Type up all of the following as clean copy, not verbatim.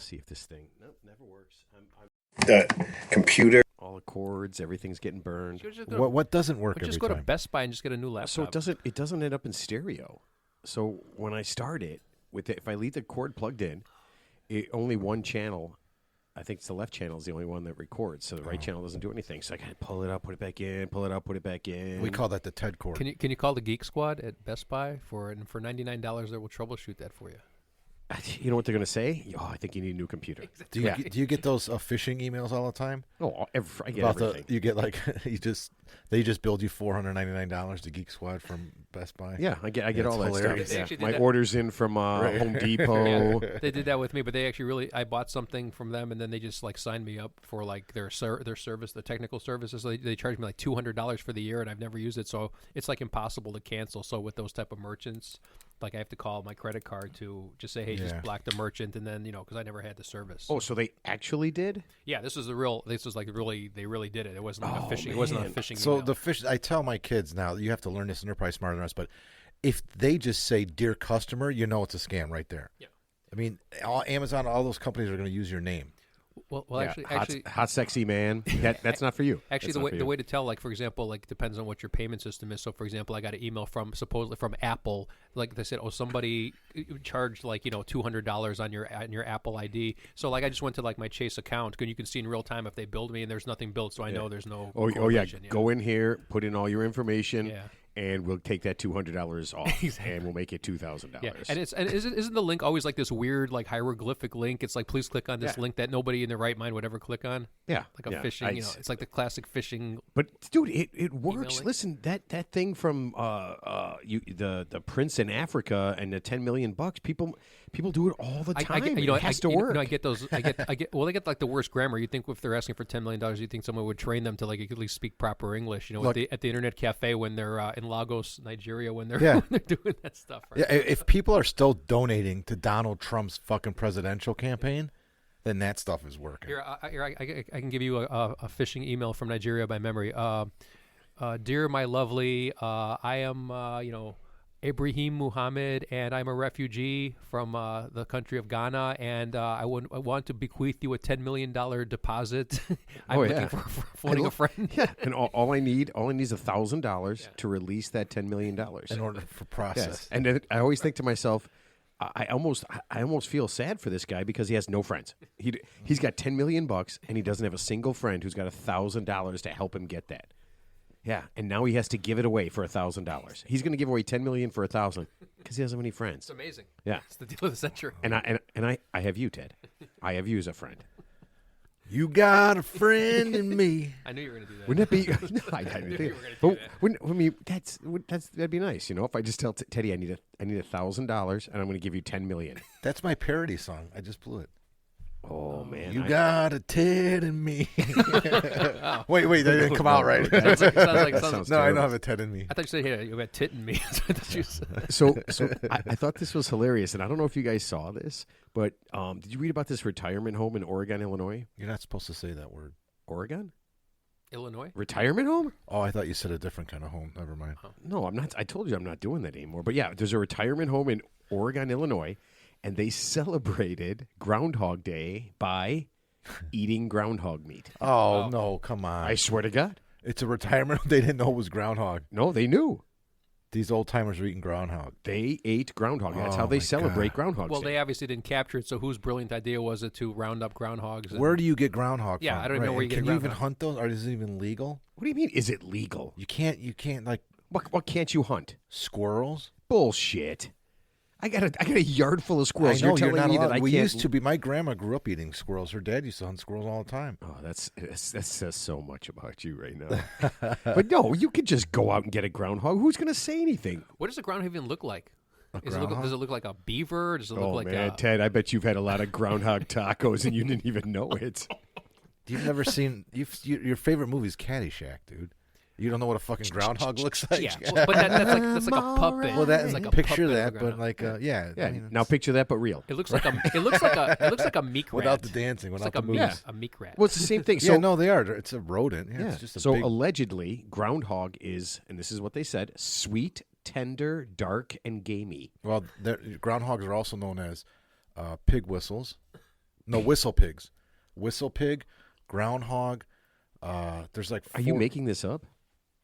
see if this thing. Nope, never works. The computer. All the cords, everything's getting burned. What doesn't work every Just go to time? Best Buy and just get a new laptop. So it doesn't end up in stereo. So when I start it if I leave the cord plugged in, only one channel. I think it's the left channel is the only one that records. So the right channel doesn't do anything. So I got to pull it up, put it back in, pull it up, put it back in. We call that the TED cord. Can you call the Geek Squad at Best Buy for $99? They will troubleshoot that for you. You know what they're going to say? Oh, I think you need a new computer. Do you get those phishing emails all the time? Oh, I get everything. You get like they just billed you $499 to Geek Squad from Best Buy. Yeah, I get all that hilarious. stuff. Yeah. My orders in from Home Depot. Yeah, they did that with me, but they actually I bought something from them, and then they just like signed me up for like their service, the technical services. So they charged me like $200 for the year, and I've never used it, so it's like impossible to cancel. So with those type of merchants, like I have to call my credit card to just say, hey, just block the merchant, and then because I never had the service. Oh, so they actually did? Yeah, this was like they really did it. It wasn't like a phishing. Man. It wasn't a phishing. So email. I tell my kids now, you have to learn this, and they're probably smarter than us, but if they just say "Dear customer," you know it's a scam right there. Yeah. I mean, Amazon, all those companies are going to use your name. Well, yeah, actually, hot, sexy man. That's not for you. Actually, the way to tell, like for example, like depends on what your payment system is. So, for example, I got an email supposedly from Apple. Like they said, somebody charged like $200 on your Apple ID. So, like I just went to like my Chase account, and you can see in real time if they billed me, and there's nothing billed, so I know there's no. Oh yeah, go in here, put in all your information. Yeah. And we'll take that $200 off, exactly. And we'll make it $2,000. Yeah, and isn't the link always like this weird like hieroglyphic link? It's like please click on this link that nobody in their right mind would ever click on. Yeah, like a phishing. It's like the classic phishing. But dude, it works. Listen, that thing from the prince in Africa and the $10 million people do it all the time. It has to work. I get those. Well, they get like the worst grammar. You think if they're asking for $10 million, you think someone would train them to like at least speak proper English. Look, at the internet cafe when they're in Lagos, Nigeria, when they're doing that stuff. Right? Yeah, if people are still donating to Donald Trump's fucking presidential campaign, then that stuff is working. Here, I can give you a phishing email from Nigeria by memory. Dear my lovely, I am Ibrahim Muhammad, and I'm a refugee from the country of Ghana, and I want to bequeath you a $10 million deposit. I'm looking for phoning a friend. Yeah, and all I need is $1,000 to release that $10 million in order for process. Yes. And then I always think to myself, I almost feel sad for this guy because he has no friends. He's got $10 million and he doesn't have a single friend who's got $1,000 to help him get that. Yeah, and now he has to give it away for $1,000. He's going to give away $10 million for $1,000 because he doesn't have any friends. It's amazing. Yeah, it's the deal of the century. And I have you, Ted. I have you as a friend. You got a friend in me. I knew you were going to do that. Wouldn't it be? No, I didn't think. But I mean, that'd be nice, If I just tell Teddy I need $1,000 and I'm going to give you $10 million. That's my parody song. I just blew it. Oh man! You got a Ted in me. Wait, that didn't come out right. No, I don't have a Ted in me. I thought you said, "Hey, you got tit in me." So I thought this was hilarious, and I don't know if you guys saw this, but did you read about this retirement home in Oregon, Illinois? You're not supposed to say that word. Oregon, Illinois, retirement home. Oh, I thought you said a different kind of home. Never mind. No, I'm not. I told you I'm not doing that anymore. But yeah, there's a retirement home in Oregon, Illinois. And they celebrated Groundhog Day by eating groundhog meat. Oh, no, come on. I swear to God. It's a retirement. They didn't know it was groundhog. No, they knew. These old timers are eating groundhog. They ate groundhog. That's how they celebrate Groundhog Day. Well, they obviously didn't capture it, so whose brilliant idea was it to round up groundhogs? Where do you get groundhog from? Yeah, I don't even know where you get Can groundhog. You even hunt those? Or is it even legal? What do you mean, is it legal? You can't like... What can't you hunt? Squirrels? Bullshit. I got a yard full of squirrels. You're telling me that I can't. We used to be. My grandma grew up eating squirrels. Her dad used to hunt squirrels all the time. Oh, that says so much about you right now. But no, you could just go out and get a groundhog. Who's going to say anything? What does a groundhog even look like? Does it look like a beaver? Does it look like man, Ted, I bet you've had a lot of groundhog tacos and you didn't even know it. You've never seen... your favorite movie is Caddyshack, dude. You don't know what a fucking groundhog looks like? Yeah, well, but that's like a puppet. Well, it's like a picture puppet that, but like, yeah. I mean, now picture that, but real. It looks like a meek rat. Without the dancing, without the moves. A meek rat. Well, it's the same thing. So, no, they are. It's a rodent. Yeah. It's just a big... allegedly, groundhog is, and this is what they said, sweet, tender, dark, and gamey. Well, groundhogs are also known as pig whistles. No, whistle pigs. Whistle pig, groundhog. There's like 4... Are you making this up?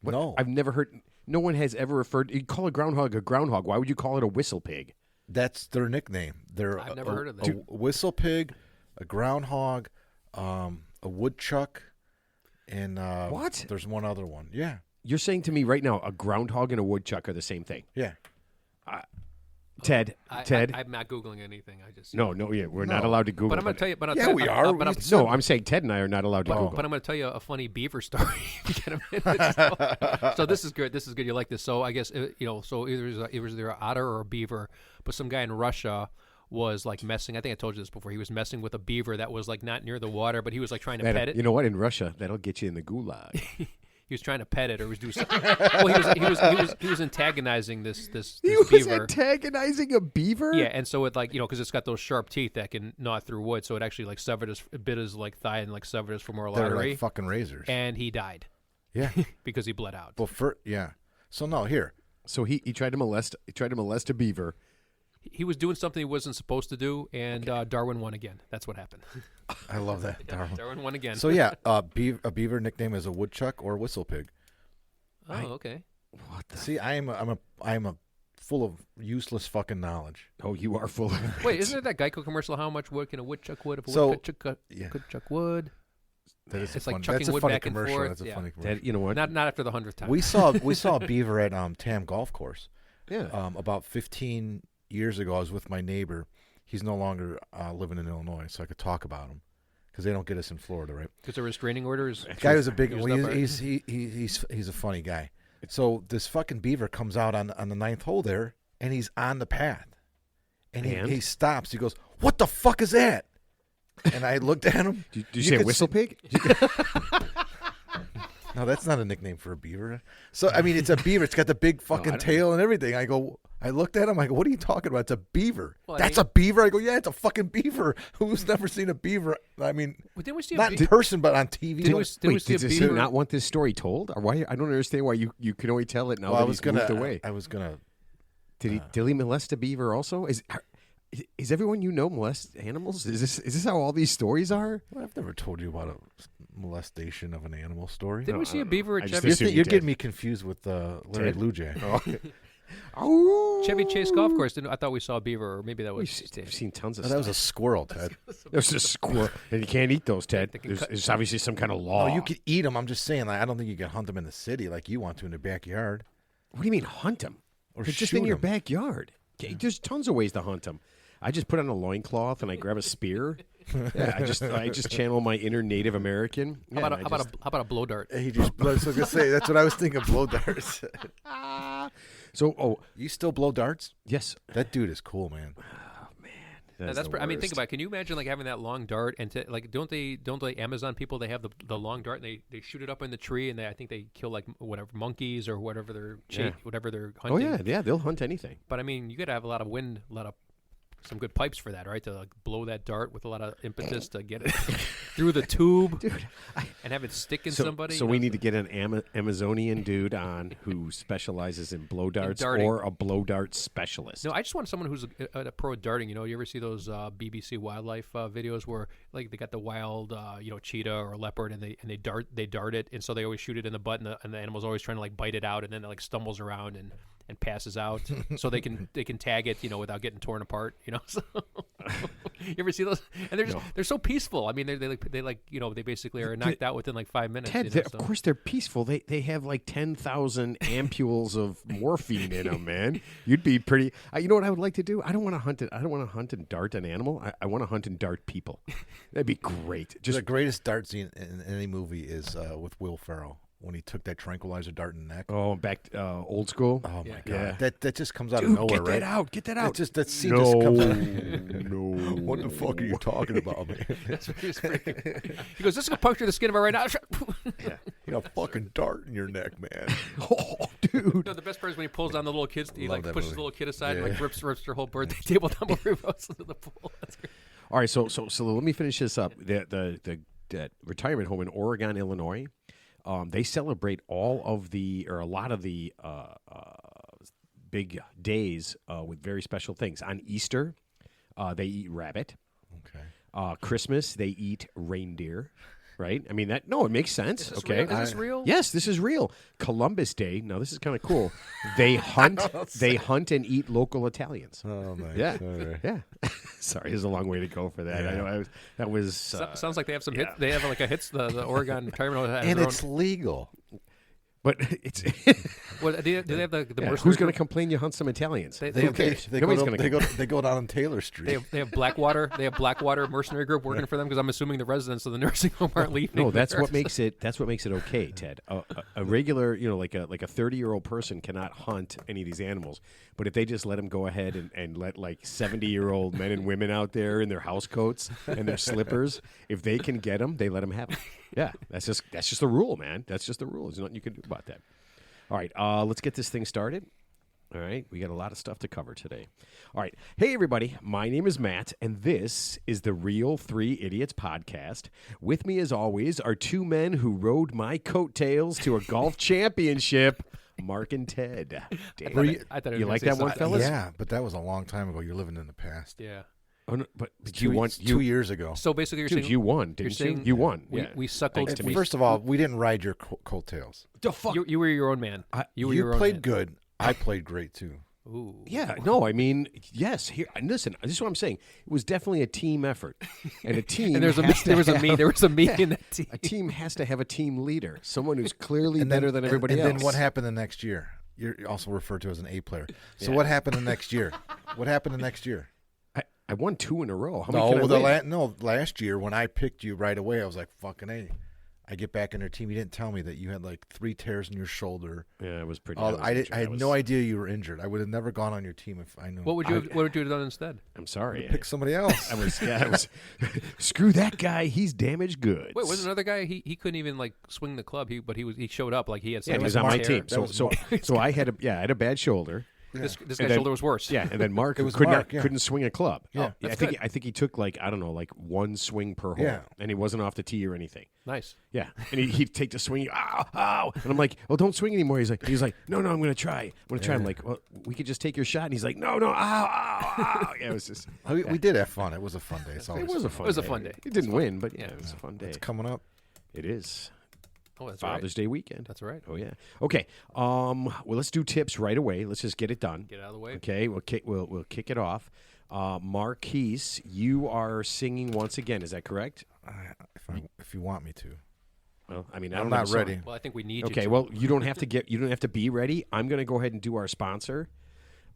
What? No. I've never heard. No one has ever referred. You call a groundhog a groundhog. Why would you call it a whistle pig? That's their nickname. I've never heard of that. A whistle pig, a groundhog, a woodchuck, and what? There's one other one. Yeah. You're saying to me right now a groundhog and a woodchuck are the same thing? Yeah. Ted. I'm not Googling anything. I just No, yeah, we're not allowed to Google. But I'm going to tell you. But Yeah, we are. No, I'm saying Ted and I are not allowed to Google. But I'm going to tell you a funny beaver story. If you get a minute. So this is good. This is good. You like this? So I guess So either it was either an otter or a beaver. But some guy in Russia was like messing. I think I told you this before. He was messing with a beaver that was like not near the water, but he was like trying to pet it. You know what? In Russia, that'll get you in the gulag. He was trying to pet it, or was doing something. Well, he was antagonizing this He was beaver. antagonizing a beaver? Yeah, and so it because it's got those sharp teeth that can gnaw through wood, so it actually like bit his like thigh and like severed his femoral They're artery. like fucking razors. And he died. Yeah. Because he bled out. Well, yeah. So no, here. So he tried to molest a beaver. He was doing something he wasn't supposed to do, and Darwin won again. That's what happened. I love that. Darwin won again. So yeah, a beaver nickname is a woodchuck or whistle pig. Oh, okay. What the? See, I am a full of useless fucking knowledge. Oh, you are full of. Wait, isn't it that Geico commercial? How much wood can a woodchuck wood? If a So, woodchuck yeah. could chuck wood. That is It's a like fun, chucking that's a wood funny back and commercial. forth. That's a Yeah. funny commercial. Ted, you know what? Not after the 100th time. We saw a beaver at Tam Golf Course. Yeah. About 15 years ago, I was with my neighbor. He's no longer living in Illinois, so I could talk about him because they don't get us in Florida, right? Because there restraining orders. Guy was a big. Used Well, up, right? he's a funny guy. So this fucking beaver comes out on the ninth hole there, and he's on the path, and he stops. He goes, "What the fuck is that?" And I looked at him. Did you say whistle pig? No, that's not a nickname for a beaver. So I mean, it's a beaver. It's got the big fucking tail and everything. I looked at him. I go, "What are you talking about? It's a beaver." Well, That's a beaver. I go, "Yeah, it's a fucking beaver." Who's never seen a beaver? I mean, Didn't we see a not in person, but on TV. Did he not want this story told? Or why? I don't understand why you can only tell it now that he's moved away. I was gonna. Did he molest a beaver also? Is everyone you know molest animals? Is this how all these stories are? Well, I've never told you about a molestation of an animal story. Didn't we see a beaver at I just Chevy? assumed You're did. getting me confused with Larry Blue Jay. Oh, Chevy Chase Golf Course? I thought we saw a beaver, or maybe that was. We've seen tons of That stuff. was a squirrel, Ted. There's a squirrel, and you can't eat those, Ted. They can cut- There's obviously some kind of law. Oh, you could eat them. I'm just saying. Like, I don't think you can hunt them in the city like you want to in the backyard. What do you mean hunt them? Or They're just shoot in your 'em. backyard. Okay, there's tons of ways to hunt them. I just put on a loincloth and I grab a spear. Yeah, I just channel my inner Native American. How about a blow dart? He just. I was gonna say that's what I was thinking. Blow darts. So, You still blow darts? yes. That dude is cool, man. That's I mean, think about it. Can you imagine like having that long dart and don't they Amazon people, they have the long dart and they shoot it up in the tree and I think they kill like whatever monkeys or whatever whatever they're hunting. Oh yeah, they'll hunt anything. But I mean, you got to have a lot of wind, some good pipes for that, right? To like blow that dart with a lot of impetus to get it through the tube, Dude, and have it stick in So, somebody. so we need to get an Amazonian dude on who specializes in blow darts or a blow dart specialist. No, I just want someone who's a pro at darting. You ever see those BBC wildlife videos where like they got the wild, cheetah or leopard, and they dart it, and so they always shoot it in the butt, and the animal's always trying to like bite it out, and then it like stumbles around and passes out, so they can tag it, without getting torn apart. So you ever see those? And they're so peaceful. I mean, they basically are knocked out within like 5 minutes. Ted, of course they're peaceful. They have like 10,000 ampules of morphine in them, man. You'd be pretty. You know what I would like to do? I don't want to hunt it. I don't want to hunt and dart an animal. I want to hunt and dart people. That'd be great. The greatest dart scene in any movie is with Will Ferrell when he took that tranquilizer dart in the neck. Oh, back old school. Oh my god, Yeah. that just comes out Dude, of nowhere, get right? that out. Get that out. That scene just comes out. No. What the fuck are you talking about, man? That's what he was freaking. He goes, "This is gonna puncture the skin of her right now." You got a fucking dart in your neck, man. Oh, dude. The best part is when he pulls down the little kids. He Love like that pushes movie. the little kid aside and Yeah. like rips her whole birthday table down before he goes into the pool. That's great. All right, so let me finish this up. The retirement home in Oregon, Illinois, they celebrate a lot of the big days with very special things. On Easter, they eat rabbit. Okay. Christmas, they eat reindeer. Right? I mean, it makes sense. Okay. Is this real? Yes, this is real. Columbus Day. Now, this is kind of cool. They hunt. They hunt and eat local Italians. Oh, nice. Yeah. Okay. Yeah. Sorry, there's a long way to go for that. Yeah. I know. That was. Sounds like they have some hits. They have like a hits. The Oregon retirement has And their it's legal. But it's. Well, do they have the Yeah, mercenary who's going group? to complain you hunt some Italians? They Who cares? They Nobody's go, going they, to. go, they go down on Taylor Street. They have Blackwater. They have Blackwater mercenary group working for them because I'm assuming the residents of the nursing home aren't leaving. No, that's there. what makes it. That's what makes it okay, Ted. A regular, like a 30-year-old person cannot hunt any of these animals. But if they just let them go ahead and let like 70-year-old men and women out there in their house coats and their slippers, if they can get them, they let them have them. Yeah, that's just the rule, man. That's just the rule. There's nothing you can do about that. All right, let's get this thing started. All right, we got a lot of stuff to cover today. All right, hey everybody, my name is Matt, and this is the Real Three Idiots podcast. With me, as always, are two men who rode my coattails to a golf championship, Mark and Ted. Damn. I thought You like that one, fellas? Yeah, but that was a long time ago. You're living in the past. Yeah. Oh, no, but you won. 2 years ago. So basically, you're Dude, saying you won, didn't you? saying You won. We, Yeah. we suckled. Thanks to me. First of all, we didn't ride your coattails. The fuck? You were your own man. You were You your own played man. good. I played great, too. Ooh. Yeah, no, I mean, yes. Here, and listen, this is what I'm saying. It was definitely a team effort, and a team. And there was a me. There was a me in that team. A team has to have a team leader, someone who's clearly And then- better than everybody and else. then what happened the next year? You're also referred to as an A player. So what happened the next year? What happened the next year? I won 2 in a row. How many can I win? Last year when I picked you right away, I was like, fucking A. I get back in their team. You didn't tell me that you had like 3 tears in your shoulder. Yeah, it was pretty. I had no idea you were injured. I would have never gone on your team if I knew. What would you have done instead? I'm sorry. Pick somebody else. I was. Screw that guy. He's damaged goods. Wait, was another guy? He couldn't even like swing the club. He showed up like he had. Yeah, he some was on my hair. team. So I had a bad shoulder. This And guy's then- shoulder was worse. Yeah, and then Mark It was couldn't Mark, swing a club. Yeah. I think he took like 1 swing per hole, Yeah. and he wasn't off the tee or anything. Nice. Yeah, and he'd take the swing. Ow! And I'm like, well, don't swing anymore. He's like, no, I'm going to try. I'm going to try. I'm like, well, we could just take your shot. And he's like, no, ow! Yeah, it was just. We did have fun. It was a fun day. It was a fun. It was a fun day. He didn't win, but yeah, it was a fun day. It's coming up. It is. Oh, that's Father's Day weekend. That's right. Oh yeah. Okay. Well, let's do tips right away. Let's just get it done. Get out of the way. Okay. We'll kick it off. Marquise, you are singing once again. Is that correct? If you want me to. Well, I mean, I I'm don't know not the song. ready. Well, I think we need. Okay. You to. Well, you don't have to be ready. I'm going to go ahead and do our sponsor.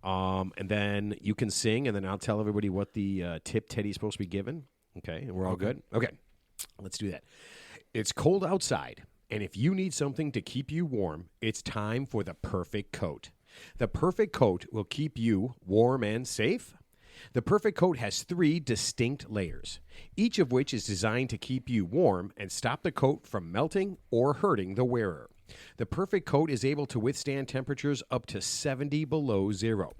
And then you can sing, and then I'll tell everybody what the tip Teddy's supposed to be given. Okay. And we're all good. Okay. Let's do that. It's cold outside. And if you need something to keep you warm, it's time for the perfect coat. The perfect coat will keep you warm and safe. The perfect coat has 3 distinct layers, each of which is designed to keep you warm and stop the coat from melting or hurting the wearer. The perfect coat is able to withstand temperatures up to 70 below zero.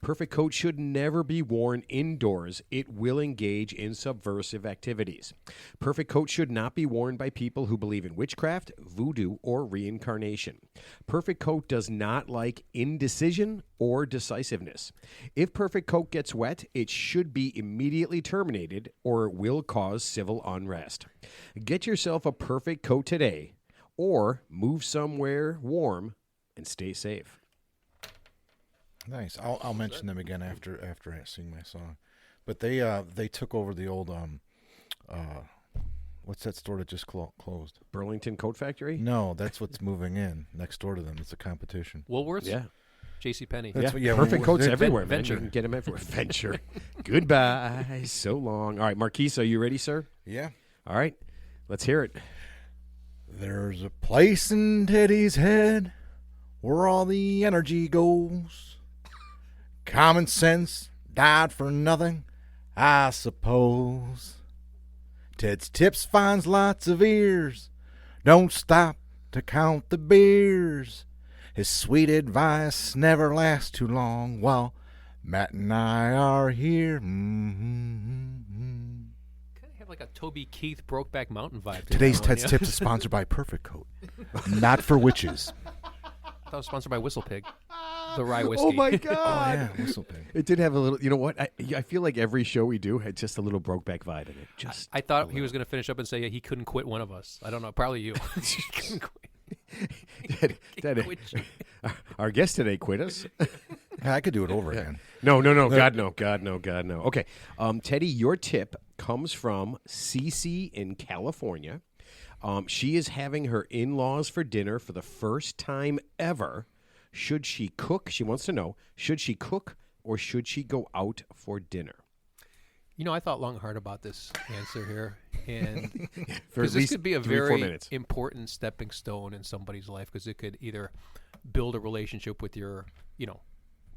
Perfect coat should never be worn indoors. It will engage in subversive activities. Perfect coat should not be worn by people who believe in witchcraft, voodoo, or reincarnation. Perfect coat does not like indecision or decisiveness. If perfect coat gets wet, it should be immediately terminated or it will cause civil unrest. Get yourself a perfect coat today or move somewhere warm and stay safe. Nice. I'll mention them again after I sing my song. But they took over the old what's that store that just closed? Burlington Coat Factory? No, that's what's moving in next door to them. It's a competition. Woolworths. Yeah. JCPenney. That's what- yeah, Perfect well, coats they're- everywhere, man. Venture. You can get them everywhere. Venture. Goodbye. So long. All right, Marquise, are you ready, sir? Yeah. All right. Let's hear it. There's a place in Teddy's head where all the energy goes. Common sense died for nothing, I suppose. Ted's tips finds lots of ears. Don't stop to count the beers. His sweet advice never lasts too long while Matt and I are here. Kind of have like a Toby Keith Brokeback Mountain vibe. to Today's that one, Ted's yeah? Tips is sponsored by Perfect Coat. Not for witches. I thought it was sponsored by Whistle Pig. the rye whiskey. Oh my Oh, God! yeah, whistle pig. It did have a little. You know what? I feel like every show we do had just a little Brokeback vibe in it. Just I thought he was going to finish up and say he couldn't quit one of us. I don't know. Probably you. He couldn't quit. Our guest today quit us. Yeah, I could do it over again. No. God, no. Okay. Teddy, your tip comes from Cece in California. She is having her in-laws for dinner for the first time ever. Should she cook? She wants to know, should she cook or should she go out for dinner? You know, I thought long and hard about this answer here, and For at because this least could be a 3 or 4 very minutes. important stepping stone in somebody's life, because it could either build a relationship with your,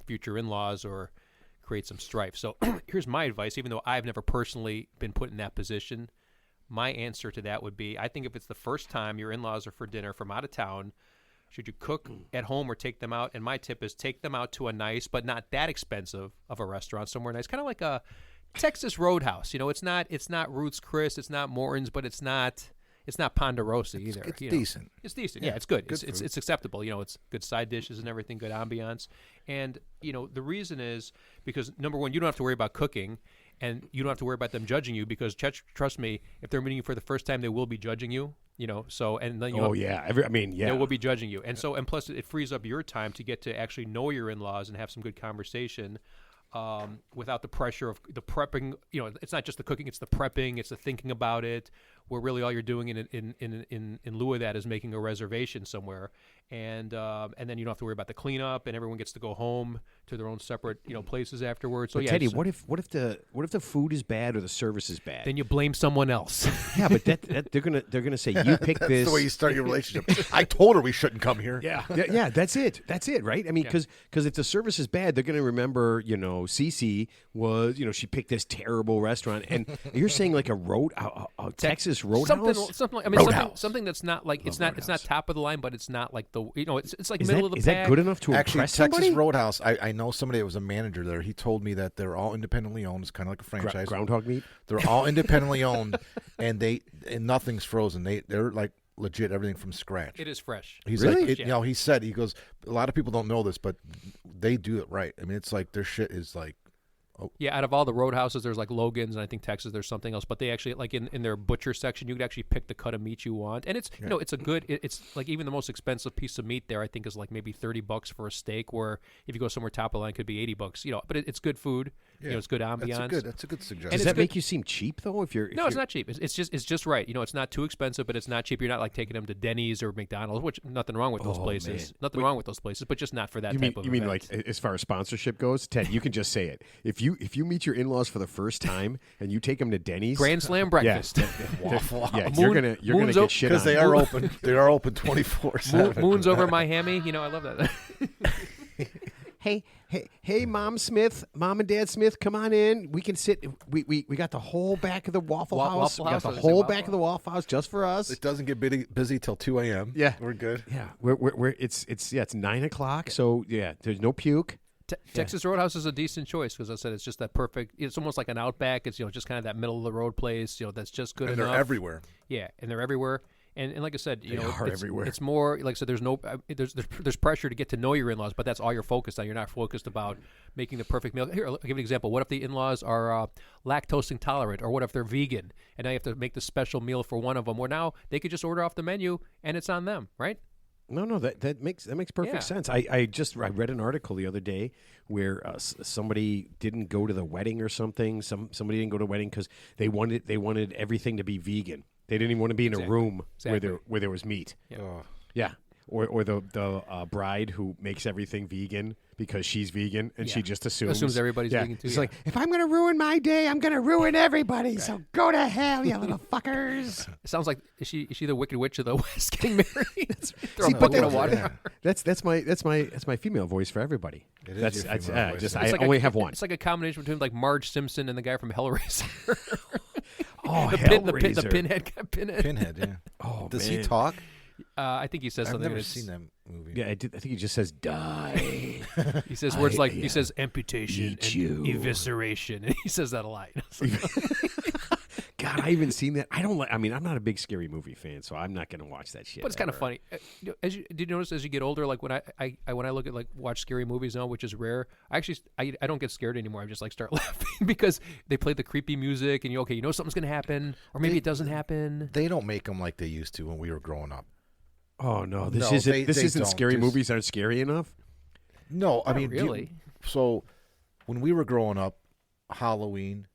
future in-laws or create some strife. So here's my advice, even though I've never personally been put in that position. My answer to that would be, I think if it's the first time your in-laws are for dinner from out of town, should you cook at home or take them out? And my tip is take them out to a nice but not that expensive of a restaurant, somewhere nice, kind of like a Texas Roadhouse. It's not Ruth's Chris, it's not Morton's, but it's not Ponderosa either. It's decent. It's decent. Yeah, it's good. Good It's acceptable. It's good side dishes and everything, good ambiance. And the reason is because, number one, you don't have to worry about cooking, and you don't have to worry about them judging you, because trust me, if they're meeting you for the first time, they will be judging you. So and then they will be judging you, and plus it frees up your time to get to actually know your in-laws and have some good conversation. Without the pressure of the prepping, it's not just the cooking; it's the prepping, it's the thinking about it. Where really all you're doing in lieu of that is making a reservation somewhere, and then you don't have to worry about the cleanup, and everyone gets to go home to their own separate places afterwards. So But Teddy, what if the food is bad or the service is bad? Then you blame someone else. Yeah, but that they're gonna say you picked this. That's the way you start your relationship. I told her we shouldn't come here. Yeah, that's it. That's it, right? I mean, because if the service is bad, they're going to remember, Cece was, she picked this terrible restaurant, and you're saying like a Texas Roadhouse, something that's not like it's not top of the line, but it's not like it's like is middle of the is pack. that good enough to Actually, impress Texas somebody? Roadhouse, I know somebody that was a manager there. He told me that they're all independently owned. It's kind of like a franchise. Groundhog meat. They're all independently owned, and nothing's frozen. They're like legit everything from scratch. It is fresh. He's Really? like, he goes, a lot of people don't know this, but they do it right. I mean, it's like their shit is like. Yeah, out of all the Roadhouses, there's like Logan's, and I think Texas there's something else. But they actually, like in their butcher section, you could actually pick the cut of meat you want, and it's it's a good. It's like even the most expensive piece of meat there, I think, is like maybe $30 for a steak. Where if you go somewhere top of the line, it could be $80. But it's good food. Yeah. It's good ambiance. That's a good suggestion. Does that make you seem cheap though? No, it's not cheap. It's just right. It's not too expensive, but it's not cheap. You're not like taking them to Denny's or McDonald's, which nothing wrong with those places. Man. Nothing wrong with those places, but just not for that type of. You mean event. like as far as sponsorship goes, Ted? You can just say it. If you meet your in-laws for the first time and you take them to Denny's, Grand Slam breakfast. Waffle. Yeah, you're gonna get shit on because they are open. They are open 24/7. Moons over my hammy. I love that. Hey, Mom and Dad Smith, come on in. We can sit. We got the whole back of the Waffle House. We got the whole back of the Waffle House just for us. It doesn't get busy till 2 a.m. Yeah, we're good. Yeah, we're it's 9:00. So yeah, there's no puke. Texas Roadhouse is a decent choice because I said it's just that perfect. It's almost like an Outback. It's just kind of that middle of the road place. That's just good enough. And they're everywhere. Yeah, and they're everywhere. And like I said, They are everywhere. It's more like I said. There's pressure to get to know your in-laws, but that's all you're focused on. You're not focused about making the perfect meal. Here, I'll give you an example. What if the in-laws are lactose intolerant, or what if they're vegan, and now you have to make the special meal for one of them? Well, now they could just order off the menu, and it's on them, right? No, that makes perfect sense. I read an article the other day where somebody didn't go to the wedding or something. Somebody didn't go to the wedding because they wanted everything to be vegan. They didn't even want to be in a room where there was meat. Yeah. Or the bride who makes everything vegan because she's vegan and she just assumes everybody's vegan too. It's like, if I'm going to ruin my day, I'm going to ruin everybody. Right. So go to hell, you little fuckers. It sounds like is she the Wicked Witch of the West getting married? That's my female voice for everybody. It is I only have one. It's like a combination between like Marge Simpson and the guy from Hellraiser. Hellraiser. The pinhead. Pinhead, yeah. Oh, does man. he talk? I think he says I've something. never seen that movie. Yeah, I think he just says die. He says words like he says amputation and evisceration, and he says that a lot. God, I haven't seen that. I don't like. I mean, I'm not a big scary movie fan, so I'm not going to watch that shit. But it's kind of funny. Did you notice as you get older, like when I look at watch scary movies now, which is rare, I don't get scared anymore. I just start laughing because they play the creepy music and you know something's going to happen, or maybe it doesn't happen. They don't make them like they used to when we were growing up. Oh no, this isn't scary. Movies aren't scary enough. No, I mean really. So when we were growing up, Halloween,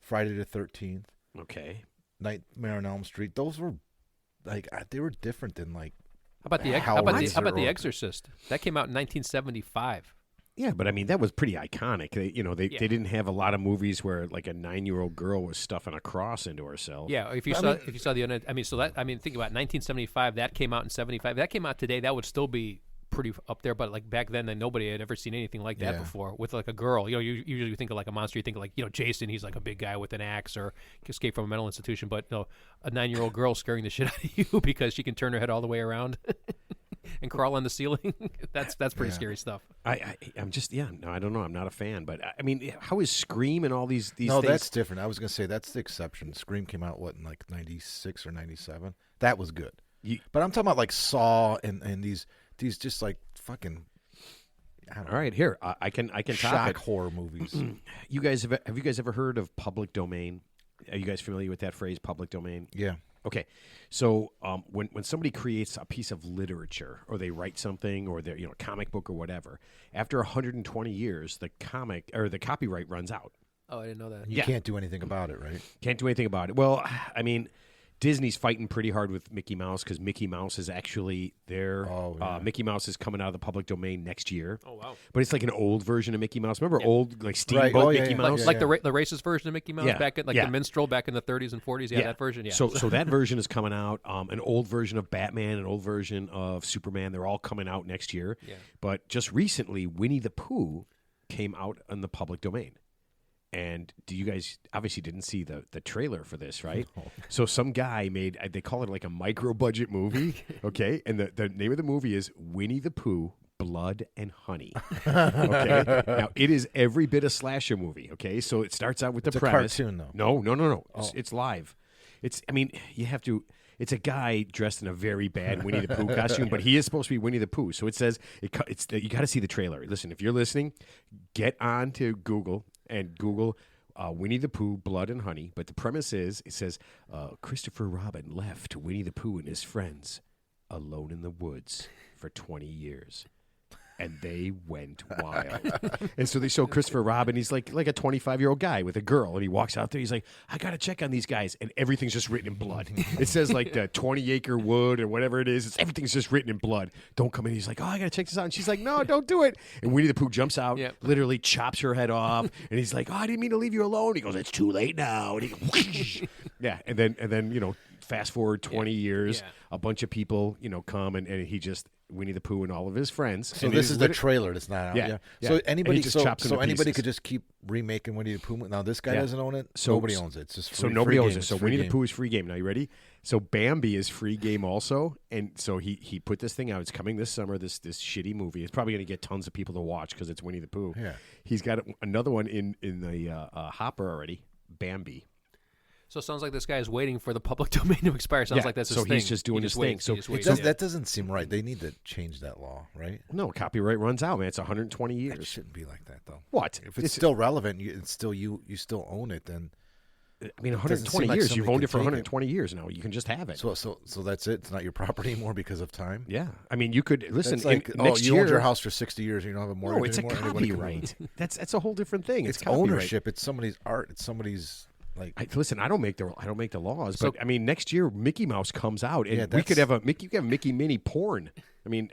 Friday the 13th. Okay. Nightmare on Elm Street. Those were they were different than How about the Exorcist? That came out in 1975. Yeah, but I mean that was pretty iconic. They didn't have a lot of movies where like a 9-year-old girl was stuffing a cross into herself. Yeah, if you saw the think about 1975. That came out in 75. That came out today. That would still be pretty up there, but back then nobody had ever seen anything like that before with a girl. You usually think of a monster, you think of Jason, he's like a big guy with an axe or escaped from a mental institution, but no, a 9-year-old girl scaring the shit out of you because she can turn her head all the way around and crawl on the ceiling. That's pretty scary stuff. I'm just I don't know, I'm not a fan, but I mean, how is Scream and all these No, things? that's different. I was going to say that's the exception. Scream came out in 96 or 97. That was good. But I'm talking about Saw and these just fucking. All right, here I can shock top it. Horror movies. Have you guys ever heard of public domain? Are you guys familiar with that phrase, public domain? Yeah. Okay, so when somebody creates a piece of literature or they write something or they're comic book or whatever, after 120 years, the comic or the copyright runs out. Oh, I didn't know that. You can't do anything about it, right? Can't do anything about it. Well, I mean, Disney's fighting pretty hard with Mickey Mouse because Mickey Mouse is actually there. Oh, yeah. Mickey Mouse is coming out of the public domain next year. Oh, wow. But it's like an old version of Mickey Mouse. Remember old Steamboat Mickey Mouse? The racist version of Mickey Mouse back in the minstrel back in the 30s and 40s. Yeah, that version. Yeah. So that version is coming out. An old version of Batman, an old version of Superman. They're all coming out next year. Yeah. But just recently, Winnie the Pooh came out in the public domain. And you guys obviously didn't see the trailer for this, right? No. So some guy they call it like a micro-budget movie, okay? And the name of the movie is Winnie the Pooh, Blood and Honey. Okay? Now, it is every bit a slasher movie, okay? So it starts out with the premise. It's a cartoon, though. No. Oh. It's live. It's a guy dressed in a very bad Winnie the Pooh costume, but he is supposed to be Winnie the Pooh. So it says, you got to see the trailer. Listen, if you're listening, get on to Google and Google Winnie the Pooh, Blood and Honey. But the premise is, it says, Christopher Robin left Winnie the Pooh and his friends alone in the woods for 20 years. And they went wild. And so they show Christopher Robin. He's like a 25-year-old guy with a girl. And he walks out there. He's like, I got to check on these guys. And everything's just written in blood. It says the 20-acre wood or whatever it is. Everything's just written in blood. Don't come in. He's like, I got to check this out. And she's like, no, don't do it. And Winnie the Pooh jumps out, literally chops her head off. And he's like, I didn't mean to leave you alone. He goes, it's too late now. And he goes, yeah. And then fast forward 20 years, a bunch of people, come and he just Winnie the Pooh and all of his friends. So this is the trailer that's not out. Yeah. So anybody anybody could just keep remaking Winnie the Pooh. Now this guy doesn't own it. So nobody owns it. It's just free, nobody owns game. it. So Winnie the Pooh is free game. Now you ready? So Bambi is free game also, and so he put this thing out. It's coming this summer. This shitty movie. It's probably going to get tons of people to watch because it's Winnie the Pooh. Yeah. He's got another one in the hopper already. Bambi. So it sounds like this guy is waiting for the public domain to expire. Sounds like that's his thing. So he's just doing his thing. So that doesn't seem right. They need to change that law, right? No, copyright runs out, man. It's 120 years. It shouldn't be like that, though. What? If it's still relevant, it's still you still own it, then... I mean, 120 years. You've owned it for 120 years now. You can just have it. So that's it. It's not your property anymore because of time. Yeah, I mean, you could listen. Next year, owned your house for 60 years. And you don't have a mortgage. No, it's anymore. A copyright. That's a whole different thing. It's ownership. It's somebody's art. It's somebody's listen. I don't make the laws, but I mean, next year Mickey Mouse comes out, and we could have Mickey Mini porn. I mean,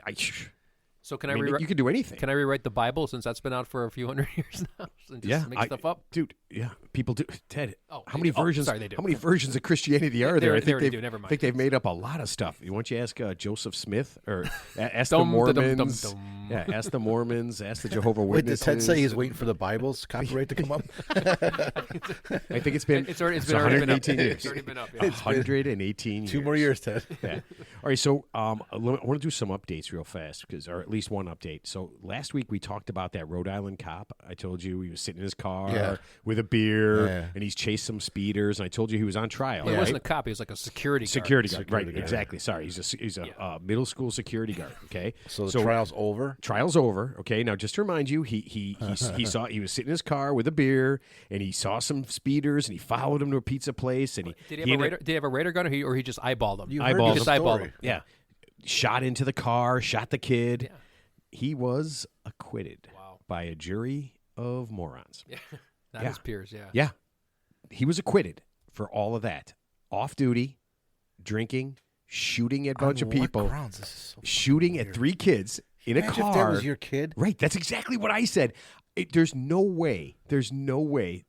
So can I rewrite? You could do anything. Can I rewrite the Bible since that's been out for a few hundred years now and just make stuff up? Dude, yeah, people do. Ted, how many versions? Sorry, they do. How many versions of Christianity are there? I think they've made up a lot of stuff. Why don't you ask Joseph Smith or ask the Mormons? Yeah, ask the Mormons. Ask the Jehovah's Witnesses. Wait, did Ted say he's waiting for the Bible's copyright to come up? I think it's been 118 years. It's already been up. 118 years. 2 more years, Ted. Yeah. All right, so I want to do some updates real fast because, or at least least one update. So last week we talked about that Rhode Island cop. I told you he was sitting in his car with a beer, and he's chased some speeders. And I told you he was on trial. Well, he wasn't a cop. He was like a security guard. Right, exactly. Sorry, he's a middle school security guard. Okay, so the trial's over. Trial's over. Okay, now just to remind you, he was sitting in his car with a beer, and he saw some speeders, and he followed him to a pizza place, and did he have a radar gun, or he just eyeballed him? He just eyeballed him. Yeah. Shot into the car, shot the kid. Yeah. He was acquitted by a jury of morons. Yeah. Not his peers, Yeah. He was acquitted for all of that. Off duty, drinking, shooting at a bunch of people, shooting at 3 kids in a car. If that was your kid? Right. That's exactly what I said. There's no way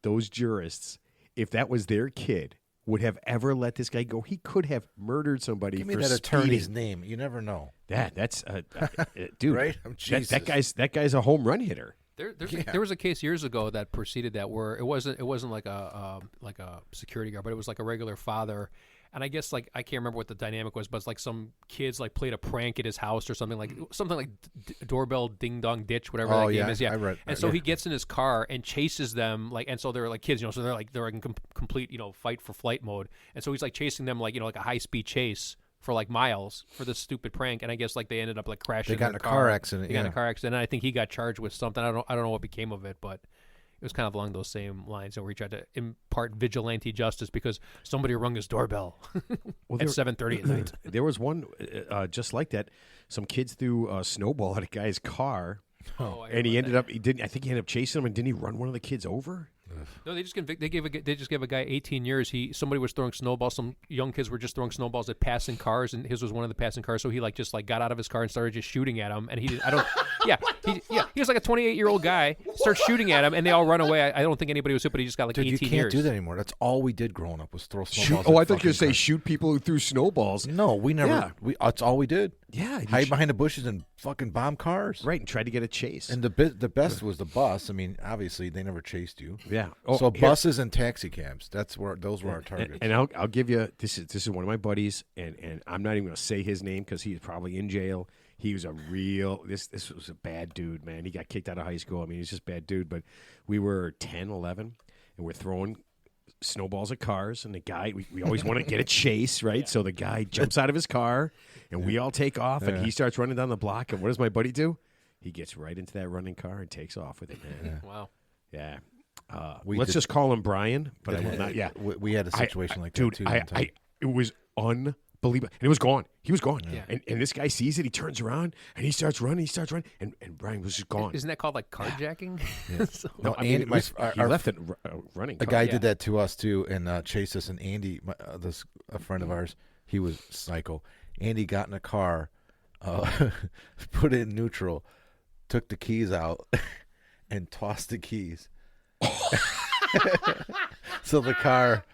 those jurists, if that was their kid, would have ever let this guy go. He could have murdered somebody. Give me for that speeding. attorney's name. You never know. That's dude. Right? That guy's a home run hitter. There was a case years ago that preceded that where it wasn't like a security guard, but it was like a regular father. And I guess like I can't remember what the dynamic was, but it's like some kids like played a prank at his house or something like doorbell ding dong ditch, whatever that game is. Yeah, so he gets in his car and chases them and so they're like kids, so they're in complete fight for flight mode, and so he's like chasing them like a high speed chase for like miles for this stupid prank, and I guess like they ended up like crashing. They got in a car accident. They got in a car accident, and I think he got charged with something. I don't know what became of it, but it was kind of along those same lines, where he tried to impart vigilante justice because somebody rung his doorbell at 7:30 at night. There was one just like that. Some kids threw a snowball at a guy's car, and he ended up. I think he ended up chasing him, and didn't he run one of the kids over? No, they just gave a guy 18 years. Somebody was throwing snowballs. Some young kids were just throwing snowballs at passing cars, and his was one of the passing cars. So he just got out of his car and started just shooting at him. And he was like a 28-year-old guy. Starts shooting at him, and they all run away. I don't think anybody was hit, but he just got like 18 years. You can't do that anymore. That's all we did growing up was throw snowballs. I thought you were going to say shoot people who threw snowballs. No, we never. Yeah. That's all we did. Yeah, hide behind the bushes and fucking bomb cars. Right, and try to get a chase. And the best was the bus. I mean, obviously they never chased you. Yeah. So buses and taxi cabs. Those were our targets. And I'll give you this is one of my buddies, and I'm not even going to say his name because he's probably in jail. He was this was a bad dude, man. He got kicked out of high school. I mean, he's just a bad dude. But we were 10, 11, and we're throwing snowballs at cars, and the guy we always want to get a chase, right? Yeah. So the guy jumps out of his car, and we all take off, and he starts running down the block. And what does my buddy do? He gets right into that running car and takes off with it, man. Yeah. Wow. Yeah. Let's just call him Brian, but I will not. Yeah, we had a situation like that too. It was unbelievable, and it was gone. He was gone. Yeah. And this guy sees it. He turns around and he starts running. And Brian was just gone. Isn't that called like carjacking? Yeah. No, I mean, he left it running. A guy did that to us too, and chased us. And Andy, a friend of ours, he was psycho. Andy got in a car, put it in neutral, took the keys out, and tossed the keys. So the car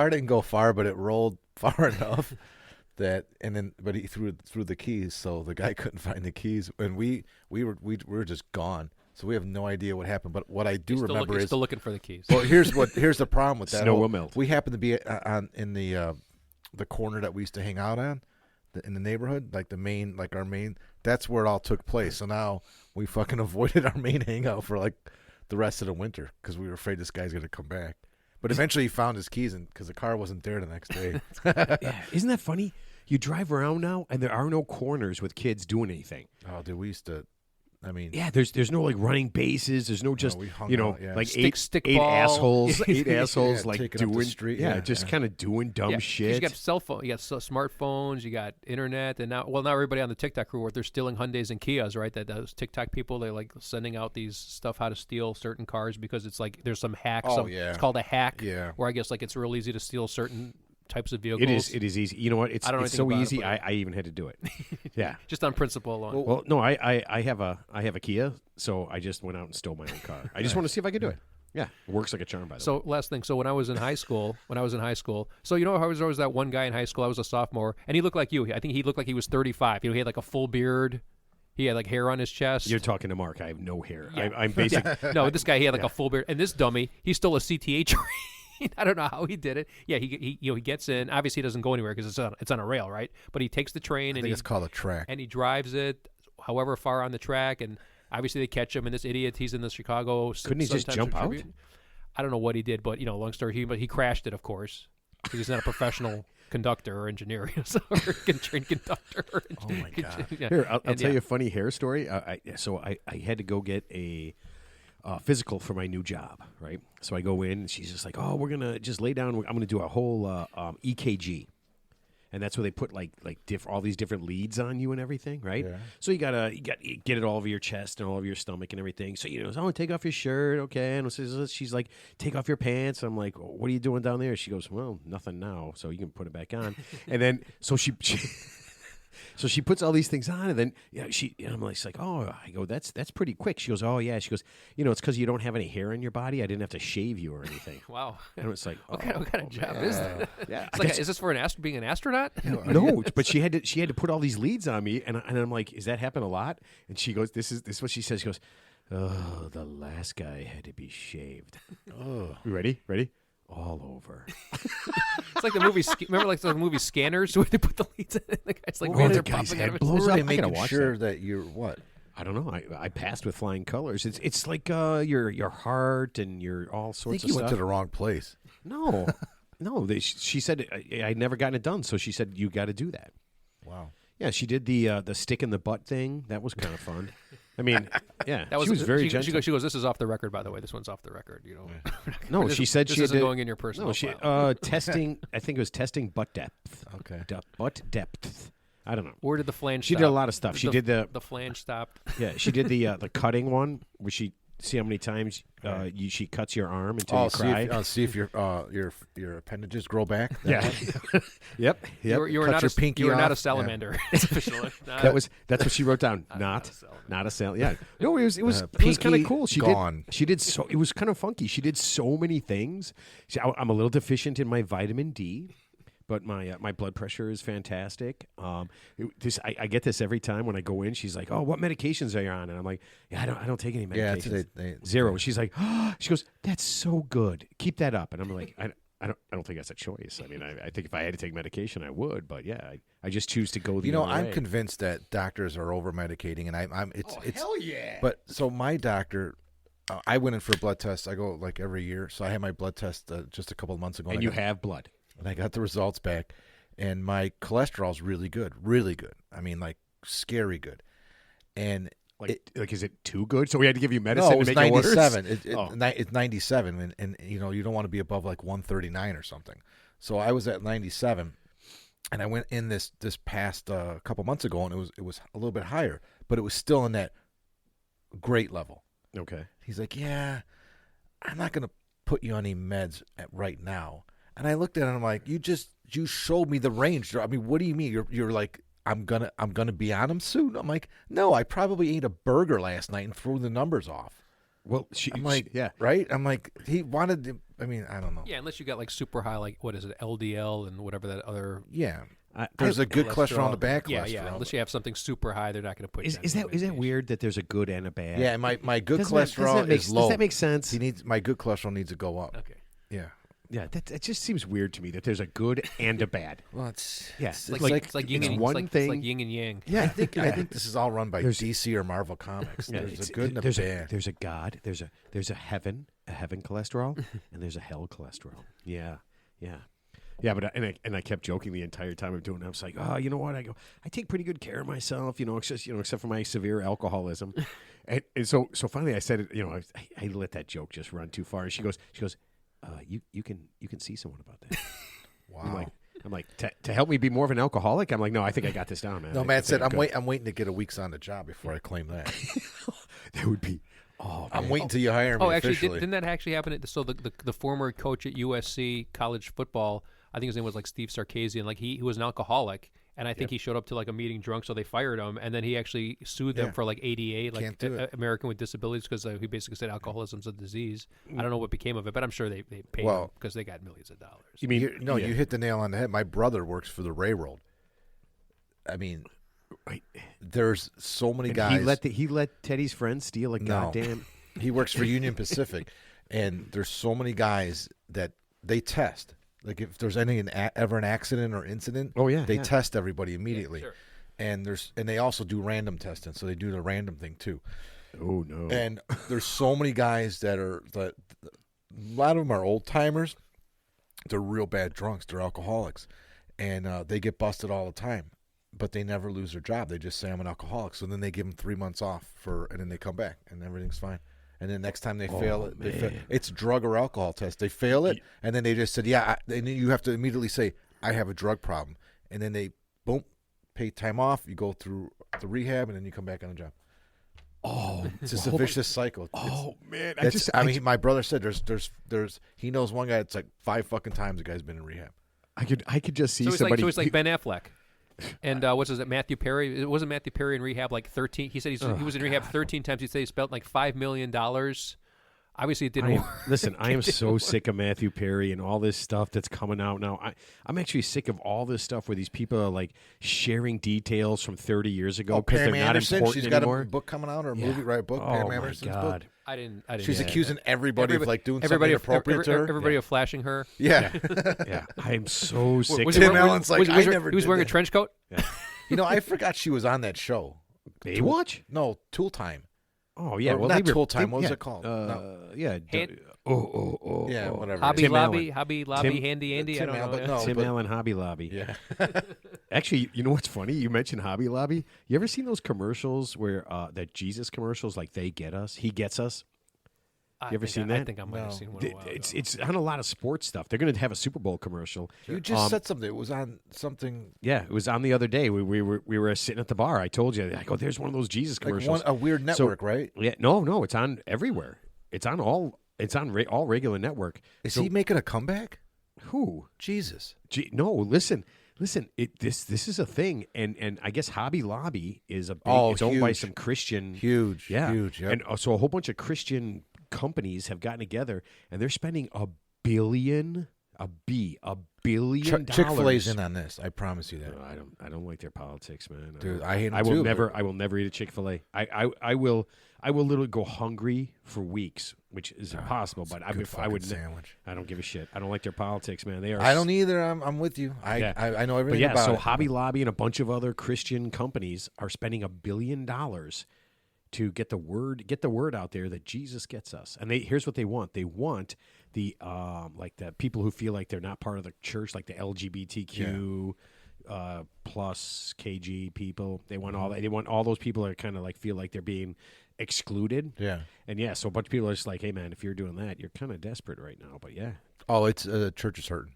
didn't go far, but it rolled far enough but he threw the keys, so the guy couldn't find the keys, and we were just gone. So we have no idea what happened. But what I do remember is still looking for the keys. Well, here's the problem with that. Snow will melt. We happened to be in the corner that we used to hang out on in the neighborhood, like our main. That's where it all took place. So now we fucking avoided our main hangout for like the rest of the winter because we were afraid this guy's gonna come back. But eventually he found his keys because the car wasn't there the next day. Yeah, isn't that funny? You drive around now, and there are no corners with kids doing anything. Oh, dude, we used to. I mean, yeah, there's no like running bases. There's no just like stick eight assholes, like doing the street. Kind of doing dumb shit. You got cell phone, you got smartphones, you got internet, and now everybody on the TikTok crew, they're stealing Hyundais and Kias, right? That those TikTok people, they're like sending out these stuff how to steal certain cars because it's like there's some hack. It's called a hack. Yeah. Where I guess like it's real easy to steal certain types of vehicles. It is easy. You know what? It's so easy. I even had to do it. Yeah, just on principle alone. Well, no, I have a Kia, so I just went out and stole my own car. I just want to see if I could do it. Yeah, it works like a charm. By the way. So last thing. So when I was in high school, so you know, I was always that one guy in high school. I was a sophomore, and he looked like you. I think he looked like he was 35. You know, he had like a full beard. He had like hair on his chest. You're talking to Mark. I have no hair. Yeah. I'm basic. No, this guy, he had like a full beard, and this dummy, he stole a CTA train. I don't know how he did it. Yeah, he gets in. Obviously, he doesn't go anywhere because it's on a rail, right? But he takes the train I think it's called a track, and he drives it. however far on the track, and obviously they catch him. And this idiot, he's in the Chicago. Couldn't he just jump out? I don't know what he did, but long story, but he crashed it, of course, because he's not a professional conductor or engineer, or trained conductor. Oh my God! Yeah. Here, I'll tell you a funny hair story. I had to go get a physical for my new job, right? So I go in, and she's just like, "Oh, we're gonna just lay down. I'm gonna do a whole EKG." And that's where they put all these different leads on you and everything, right? Yeah. So you get it all over your chest and all over your stomach and everything. So take off your shirt, okay? And she's like, take off your pants. I'm like, what are you doing down there? She goes, well, nothing now, so you can put it back on. And then so she so she puts all these things on, and then I'm like, oh, I go, that's pretty quick. She goes, oh yeah. She goes, it's because you don't have any hair on your body. I didn't have to shave you or anything. Wow. And it's like, what kind of job is that? Yeah. It's is this for being an astronaut? No, but she had to put all these leads on me, and I'm like, does that happen a lot? And she goes, this is what she says. She goes, oh, the last guy had to be shaved. Oh, you ready? All over. It's like the movie. Remember, the movie Scanners, where they put the leads in, and the guy's like, the guy's head blows up. They making sure that you're what? I don't know. I passed with flying colors. It's like your heart and your all sorts of stuff. I think you went to the wrong place. No, no. She said I'd never gotten it done, so she said you got to do that. Wow. Yeah, she did the stick in the butt thing. That was kind of fun. I mean, yeah, she was very gentle. She goes, this is off the record, by the way. This one's off the record. No, she said this isn't going in your personal file. Testing, I think it was testing butt depth. Okay. Butt depth. I don't know. Where did the flange She stop? did a lot of stuff. She did the flange stopped. Yeah, she did the cutting one, where she see how many times she cuts your arm until you cry. See if your appendages grow back. Yeah. Yep. You were not a salamander. Yeah. That's what she wrote down. Not a salamander. Yeah. No, it was kind of cool. She did so. It was kind of funky. She did so many things. I'm a little deficient in my vitamin D. But my blood pressure is fantastic. I get this every time when I go in. She's like, "Oh, what medications are you on?" And I'm like, "Yeah, I don't take any medications. Zero." She's like, "Oh," she goes, "That's so good. Keep that up." And I'm like, I don't think that's a choice. I mean, I think if I had to take medication, I would. But yeah, I just choose to go the other way. I'm convinced that doctors are over medicating, and it's hell yeah. But so my doctor. I went in for a blood test. I go like every year, so I had my blood test just a couple of months ago. And you have blood. And I got the results back, and my cholesterol's really good, really good. I mean, like scary good. And is it too good? So we had to give you medicine to make 97. it worse? It's 97, and you don't want to be above like 139 or something. So I was at 97, and I went in this past couple months ago, and it was a little bit higher, but it was still in that great level. Okay. He's like, yeah, I'm not gonna put you on any meds right now. And I looked at it and I'm like, you showed me the range. I mean, what do you mean? You're like, I'm gonna be on them soon. I'm like, no, I probably ate a burger last night and threw the numbers off. Well, yeah, right. I'm like, he wanted to, I mean, I don't know. Yeah, unless you got like super high, like what is it, LDL and whatever that other. Yeah. There's a good cholesterol on the back. Yeah. Unless you have something super high, they're not going to put. Is that weird that there's a good and a bad? Yeah, my good cholesterol is low. Does that make sense? My good cholesterol needs to go up. Okay. Yeah. Yeah, that just seems weird to me that there's a good and a bad. Well, it's like yin and one thing. It's like yin and yang. Yeah, I think this is all run by DC or Marvel Comics. There's a good and a bad. There's a God. There's a heaven cholesterol, and there's a hell cholesterol. Yeah. But I kept joking the entire time I'm doing it. I was like, oh, you know what? I take pretty good care of myself, except for my severe alcoholism. and so finally I said it. I let that joke just run too far. And she goes. You can see someone about that. Wow. I'm like to help me be more of an alcoholic. I'm like, no, I think I got this down, man. No, Matt said I'm waiting to get a week's on the job before I claim that. That would be. Oh, I'm waiting till you hire me. Oh, actually, officially. didn't that actually happen? So the former coach at USC college football, I think his name was like Steve Sarkisian. Like he was an alcoholic, and I think he showed up to like a meeting drunk, so they fired him, and then he actually sued them for like ADA, like American with Disabilities, because he basically said alcoholism's a disease. I don't know what became of it, but I'm sure they paid him because they got millions of dollars. You mean you hit the nail on the head. My brother works for the railroad. I mean, there's so many guys. He let Teddy's friend steal a goddamn. He works for Union Pacific, and there's so many guys that they test. Like if there's ever an accident or incident, they test everybody immediately. Yeah, sure. and they also do random testing, so they do the random thing too. Oh no! And there's so many guys that a lot of them are old timers. They're real bad drunks. They're alcoholics, and they get busted all the time. But they never lose their job. They just say I'm an alcoholic. So then they give them 3 months off and then they come back and everything's fine. And then next time they fail it, it's drug or alcohol test. They fail it, and then they just said, and then you have to immediately say, I have a drug problem. And then they, boom, pay time off. You go through the rehab, and then you come back on the job. Oh, it's just a vicious cycle. Man, my brother said there's he knows one guy. It's like 5 fucking times the guy's been in rehab. I could just see somebody. So it's like Ben Affleck. And what's his name? Matthew Perry. It wasn't Matthew Perry in rehab like 13. He said he was in rehab 13 times. He said he spent like $5 million. Obviously, it didn't work. Listen, I am so sick of Matthew Perry and all this stuff that's coming out now. I'm actually sick of all this stuff where these people are like sharing details from 30 years ago because they're not important she's anymore. Got a book coming out or a movie, right? Book. Oh Pam my Anderson's God. book. I didn't. She's accusing everybody of like doing something inappropriate to her. Everybody of flashing her. Yeah. Yeah. I am so sick. Tim Allen's like, I never. He was wearing a trench coat. Yeah. I forgot she was on that show. Baywatch? No, Tool Time. Oh yeah, well, not Tool Time. What was it called? Yeah. Yeah, whatever. Hobby Tim Lobby, Allen. Hobby Lobby, Handy Andy. Tim I don't Allen, know. Tim Allen, Hobby Lobby. Yeah. Actually, you know what's funny? You mentioned Hobby Lobby. You ever seen those commercials where that Jesus commercials, like they get us, he gets us? You ever seen that? I think I might have seen one. It's on a lot of sports stuff. They're going to have a Super Bowl commercial. You just said something. It was on something. Yeah, it was on the other day. We were sitting at the bar. I told you. I go, there's one of those Jesus commercials. Like a weird network, right? Yeah, no, it's on everywhere. It's on all. It's on all regular network. Is he making a comeback? Who? Jesus. No, listen. This is a thing, and I guess Hobby Lobby is a big. It's owned by some Christian. Huge. Yeah. Huge. Yep. And so a whole bunch of Christian companies have gotten together, and they're spending $1 billion. Chick-fil-A's in on this. I promise you that. No, I don't like their politics, man. Dude, I hate them I will too, never. I will never eat a Chick-fil-A. I will literally go hungry for weeks, which is impossible. But I would. Sandwich. I don't give a shit. I don't like their politics, man. They are. I don't either. I'm with you. I know everything about it. So Hobby Lobby and a bunch of other Christian companies are spending $1 billion to get the word out there that Jesus gets us. And here's what they want. They want the like the people who feel like they're not part of the church, like the LGBTQ plus KG people. They want all that. They want all those people that kind of like feel like they're being excluded. Yeah. And so a bunch of people are just like, hey man, if you're doing that, you're kind of desperate right now. But yeah. Oh, it's church is hurting.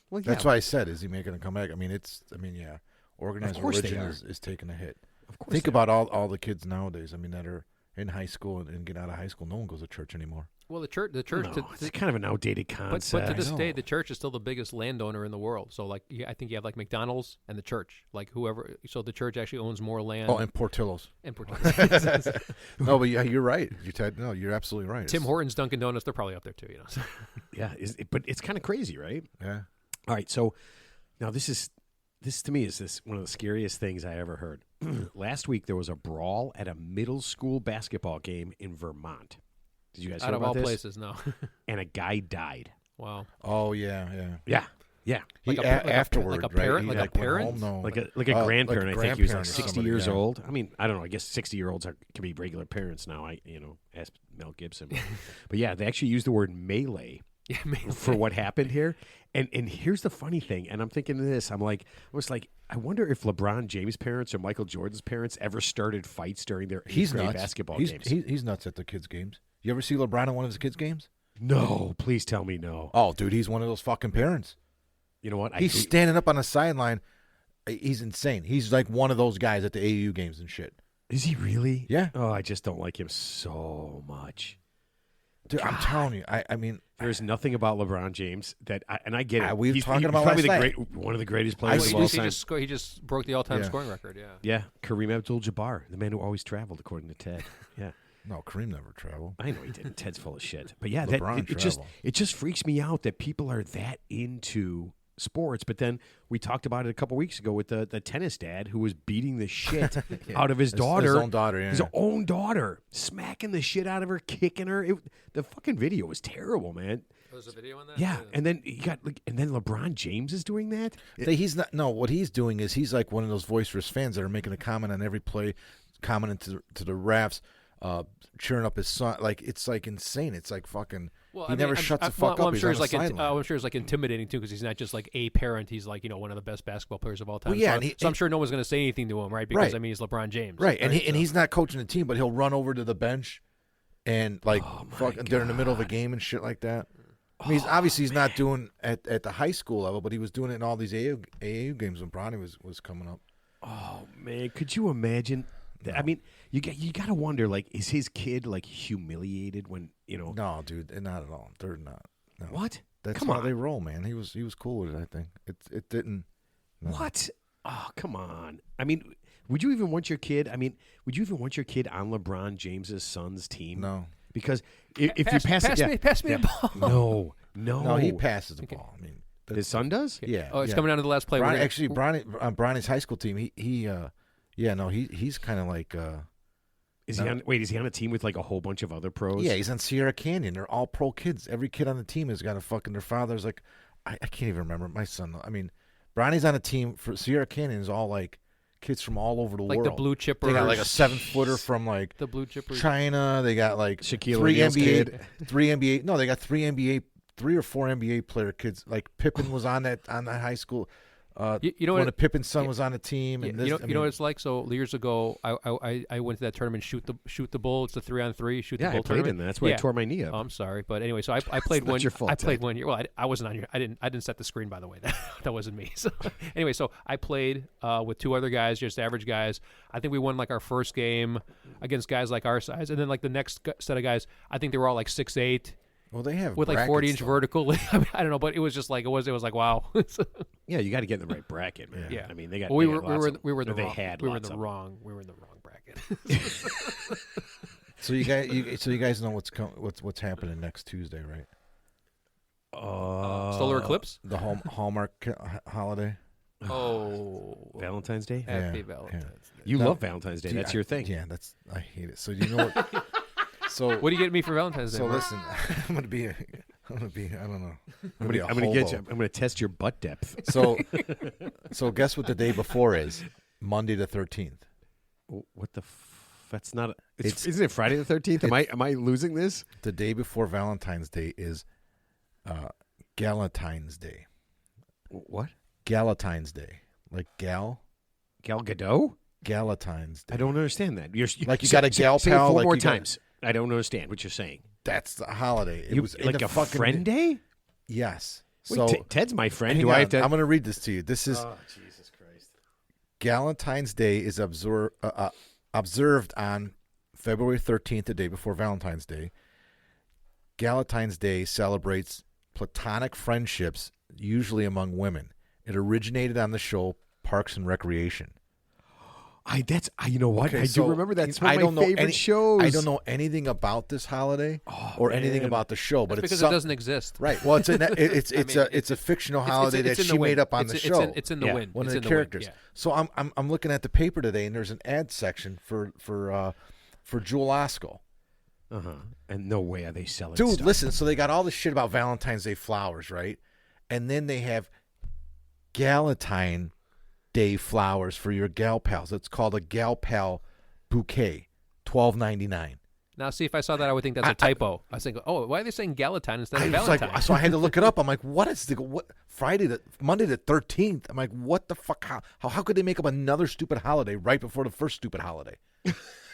Well, yeah. That's why I said, is he making a comeback? Yeah. Organized religion is taking a hit. Of course. Think about all the kids nowadays. That are in high school and get out of high school. No one goes to church anymore. Well, the church. No, it's kind of an outdated concept. But to this day, the church is still the biggest landowner in the world. So, like, I think you have like McDonald's and the church, like whoever. So the church actually owns more land. Oh, and Portillo's. No, but yeah, you're right. You're absolutely right. Tim Hortons, Dunkin' Donuts, they're probably up there too. Yeah, but it's kind of crazy, right? Yeah. All right, so now this to me is one of the scariest things I ever heard. Last week there was a brawl at a middle school basketball game in Vermont. Did you guys hear about this? Out of all places, no. And a guy died. Wow. Oh yeah. Like Afterward, like a parent, right? like a parent, like a grandparent. I think he was like 60 years yeah. old. I mean, I don't know. I guess 60-year-olds can be regular parents now. Ask Mel Gibson. But yeah, they actually used the word melee. Yeah, for what happened here. And here's the funny thing, and I'm thinking of this. I wonder if LeBron James' parents or Michael Jordan's parents ever started fights during their eighth grade basketball games. He's nuts at the kids' games. You ever see LeBron at one of his kids' games? No, please tell me no. Oh, dude, he's one of those fucking parents. You know what? He's standing up on the sideline. He's insane. He's like one of those guys at the AAU games and shit. Is he really? Yeah. Oh, I just don't like him so much. Dude, God. I'm telling you. I mean, there's nothing about LeBron James that, I get it. We were talking about probably last one of the greatest players of all time. He just broke the all-time scoring record. Yeah. Yeah, Kareem Abdul-Jabbar, the man who always traveled, according to Ted. Yeah. No, Kareem never traveled. I know he didn't. Ted's full of shit. But yeah, it just freaks me out that people are that into sports. But then we talked about it a couple weeks ago with the tennis dad who was beating the shit out of his daughter. His own daughter, yeah. His own daughter, smacking the shit out of her, kicking her. The fucking video was terrible, man. There's a video on that. Yeah, and then and then LeBron James is doing that. He's not. No, what he's doing is he's like one of those boisterous fans that are making a comment on every play, commenting to the refs, cheering up his son. Like it's like insane. It's like fucking. Well, he never shuts the fuck up. I'm He's sure on it's the like sideline. I'm sure it's like intimidating too, because he's not just like a parent. He's like one of the best basketball players of all time. Well, yeah, so I'm sure no one's going to say anything to him, right? Because Right. I mean, he's LeBron James, Right, and so. he's not coaching the team, but he'll run over to the bench and like fucking during the middle of a game and shit like that. I mean, obviously he's not doing at the high school level, but he was doing it in all these AAU games when Bronny was coming up. Oh man, could you imagine? I mean, you got to wonder, like, is his kid like humiliated when No, dude, not at all. They're not. No. What? That's Come how on. they roll, man. He was cool with it. I think it didn't. No. What? Oh, come on. I mean, would you even want your kid? I mean, would you even want your kid on LeBron James's son's team? No. Because if you pass me the ball. No, He passes the ball. I mean, his son does. yeah. Oh, it's yeah. coming down to the last play. Bronny, actually, on Bronny's high school team, he's kind of like. Is he on? Wait, is he on a team with like a whole bunch of other pros? Yeah, he's on Sierra Canyon. They're all pro kids. Every kid on the team has got a fucking. Their father's like, I can't even remember my son. I mean, Bronny's on a team for Sierra Canyon is all like kids from all over the like world. the blue chippers. They got like a 7-footer from like the blue chippers. China. They got like Shaquille three O'Neal's NBA, kid. three NBA. No, they got three or four NBA player kids. Like Pippen was on that high school. You know when what? Pippen's son was on the team. And You know, this, you know what it's like. So years ago, I went to that tournament, shoot the bull. It's a 3-on-3 shoot Yeah, the bull I played tournament. in that. That's where I tore my knee up. I'm sorry, but anyway, so I played not one. your fault, I played Ted. 1 year. Well, I wasn't on your. I didn't set the screen, by the way. That wasn't me. So anyway, so I played with two other guys, just average guys. I think we won like our first game against guys like our size, and then like the next set of guys, I think they were all like 6'8". well, they have With like brackets, 40-inch though. vertical. I mean, I don't know, but it was just like it was like wow. Yeah, you got to get in the right bracket, man. Yeah. I mean, they got. Well, we they were got we lots were of- we were in the or they wrong, had we were in lots the of wrong we were in the wrong bracket. So you guys know what's happening next Tuesday, right? Solar eclipse. The Hallmark holiday. Valentine's Day. Happy Yeah, Valentine's Day. You No. love Valentine's Day. Dude, That's your thing. Yeah, I hate it. So you know what? So What do you get me for Valentine's Day? so Mark? listen, I'm gonna be I don't know. I'm gonna get you. I'm gonna test your butt depth. So guess what the day before is? Monday the 13th. What the? That's not. Isn't it Friday the 13th? Am I losing this? The day before Valentine's Day is Galentine's Day. What? Galentine's Day. Like Gal Gadot? Galentine's Day. I don't understand that. Like you got a gal say it pal, four like more you got- times. I don't understand what you're saying. That's the holiday. It was in like the a fucking friend day? Yes. Wait, So Ted's my friend. hang Do I on, have to? I'm going to read this to you. This is Oh, Jesus Christ! Galentine's Day is observed on February 13th, the day before Valentine's Day. Galentine's Day celebrates platonic friendships, usually among women. It originated on the show Parks and Recreation. You know what? Okay, I so do remember that. It's one I of don't my know favorite any- shows. I don't know anything about this holiday or anything man. about the show, but That's it's because it doesn't exist. right. Well, it's a fictional holiday that in she the wind. made up on It's- the it's show. in- It's in the Yeah. wind. One It's of in the wind, characters. yeah. So I'm looking at the paper today, and there's an ad section for Jewel Osco. And no way are they selling. Dude, stuff. listen. So they got all this shit about Valentine's Day flowers, right? And then they have Galentine Day flowers for your gal pals. It's called a gal pal bouquet, $12.99. Now, see, if I saw that, I would think that's a typo. I was thinking, oh, why are they saying Galentine instead of I was Valentine? like, so I had to look it up. I'm like, what is what Monday the 13th? I'm like, what the fuck? How could they make up another stupid holiday right before the first stupid holiday?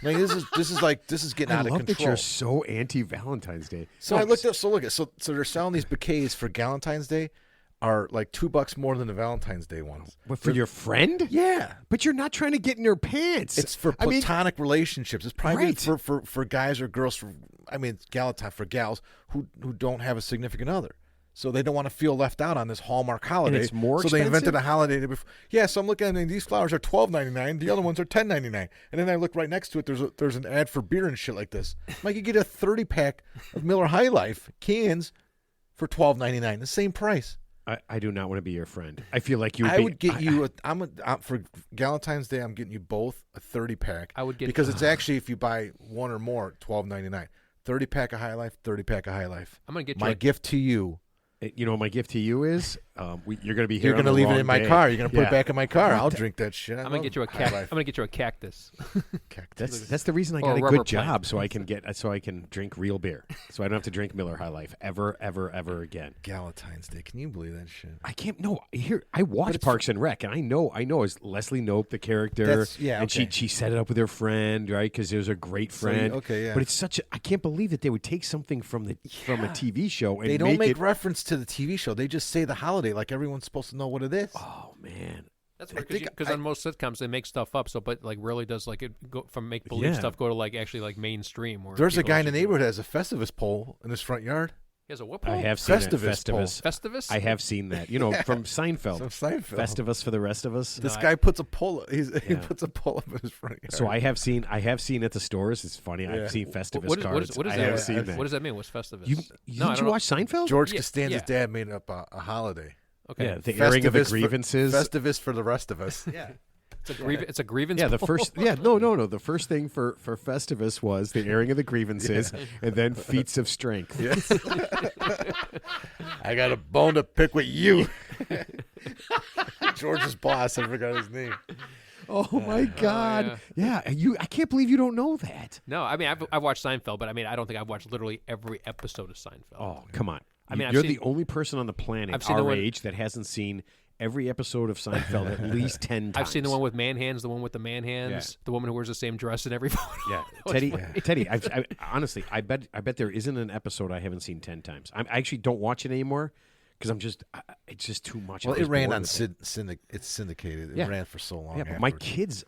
Like this is getting I out of love that control. you're so anti Valentine's Day. So I looked up. So they're selling these bouquets for Galentine's Day are like $2 more than the Valentine's Day ones. But for your friend? Yeah. But you're not trying to get in her pants. It's for platonic relationships. It's probably Right. for guys or girls. It's Galentine for gals who don't have a significant other. So they don't want to feel left out on this Hallmark holiday. it's more so they invented expensive? a holiday. Yeah, so I'm looking at it, and these flowers are $12.99. The other ones are $10.99. And then I look right next to it. There's an ad for beer and shit like this. Like you get a 30-pack of Miller High Life cans for $12.99, the same price. I do not want to be your friend. I feel like you. I would get you. For Valentine's Day, I'm getting you both a 30-pack. I would get because it's actually if you buy one or more, $12.99. 30-pack of High Life, 30-pack of High Life. I'm gonna get my gift to you. You know what my gift to you is? You're going to be here. You're going to leave it in my car. You're going to put it back in my car. I'll drink that shit. I'm gonna get you a I'm gonna get you a cactus. That's the reason I got a rubber good job, plant. so I can drink real beer, so I don't have to drink Miller High Life ever again. Galentine's Day. Can you believe that shit? I can't. No, here I watch Parks and Rec, and I know is Leslie Knope the character, and she set it up with her friend, right? Because it was a great friend. But it's I can't believe that they would take something from a TV show and they don't make it reference to the TV show. They just say the holiday like everyone's supposed to know what it is. Oh man. That's weird because on most sitcoms they make stuff up. So, but like really does like it go from make believe stuff go to like actually like mainstream? There's a guy in the neighborhood that has a Festivus pole in his front yard. He has a what pole? I have seen Festivus. Festivus. I have seen that. You know, from Seinfeld. Festivus for the rest of us. This guy puts a pole. He puts a pole up in his front yard. So I have seen at the stores. It's funny. I've seen Festivus cards. What does that mean? What's Festivus? Did you watch Seinfeld? George Costanza's dad made up a holiday. Okay. Yeah, the airing of the grievances. Festivus for the rest of us. Yeah. It's a grievance. Yeah, the first. Yeah, no. The first thing for Festivus was the airing of the grievances, and then feats of strength. Yes. I got a bone to pick with you, George's boss. I forgot his name. Oh my God! Yeah, I can't believe you don't know that. No, I mean I've watched Seinfeld, but I mean I don't think I've watched literally every episode of Seinfeld. Oh, come on! I mean, you're the only person on the planet our age that hasn't seen every episode of Seinfeld at least 10 times. I've seen the one with man hands, the one with the man hands, the woman who wears the same dress in every photo. Yeah, Teddy. Honestly, I bet there isn't an episode I haven't seen 10 times. I actually don't watch it anymore because it's just too much. Well, it ran on it's syndicated. It ran for so long. Yeah, but my kids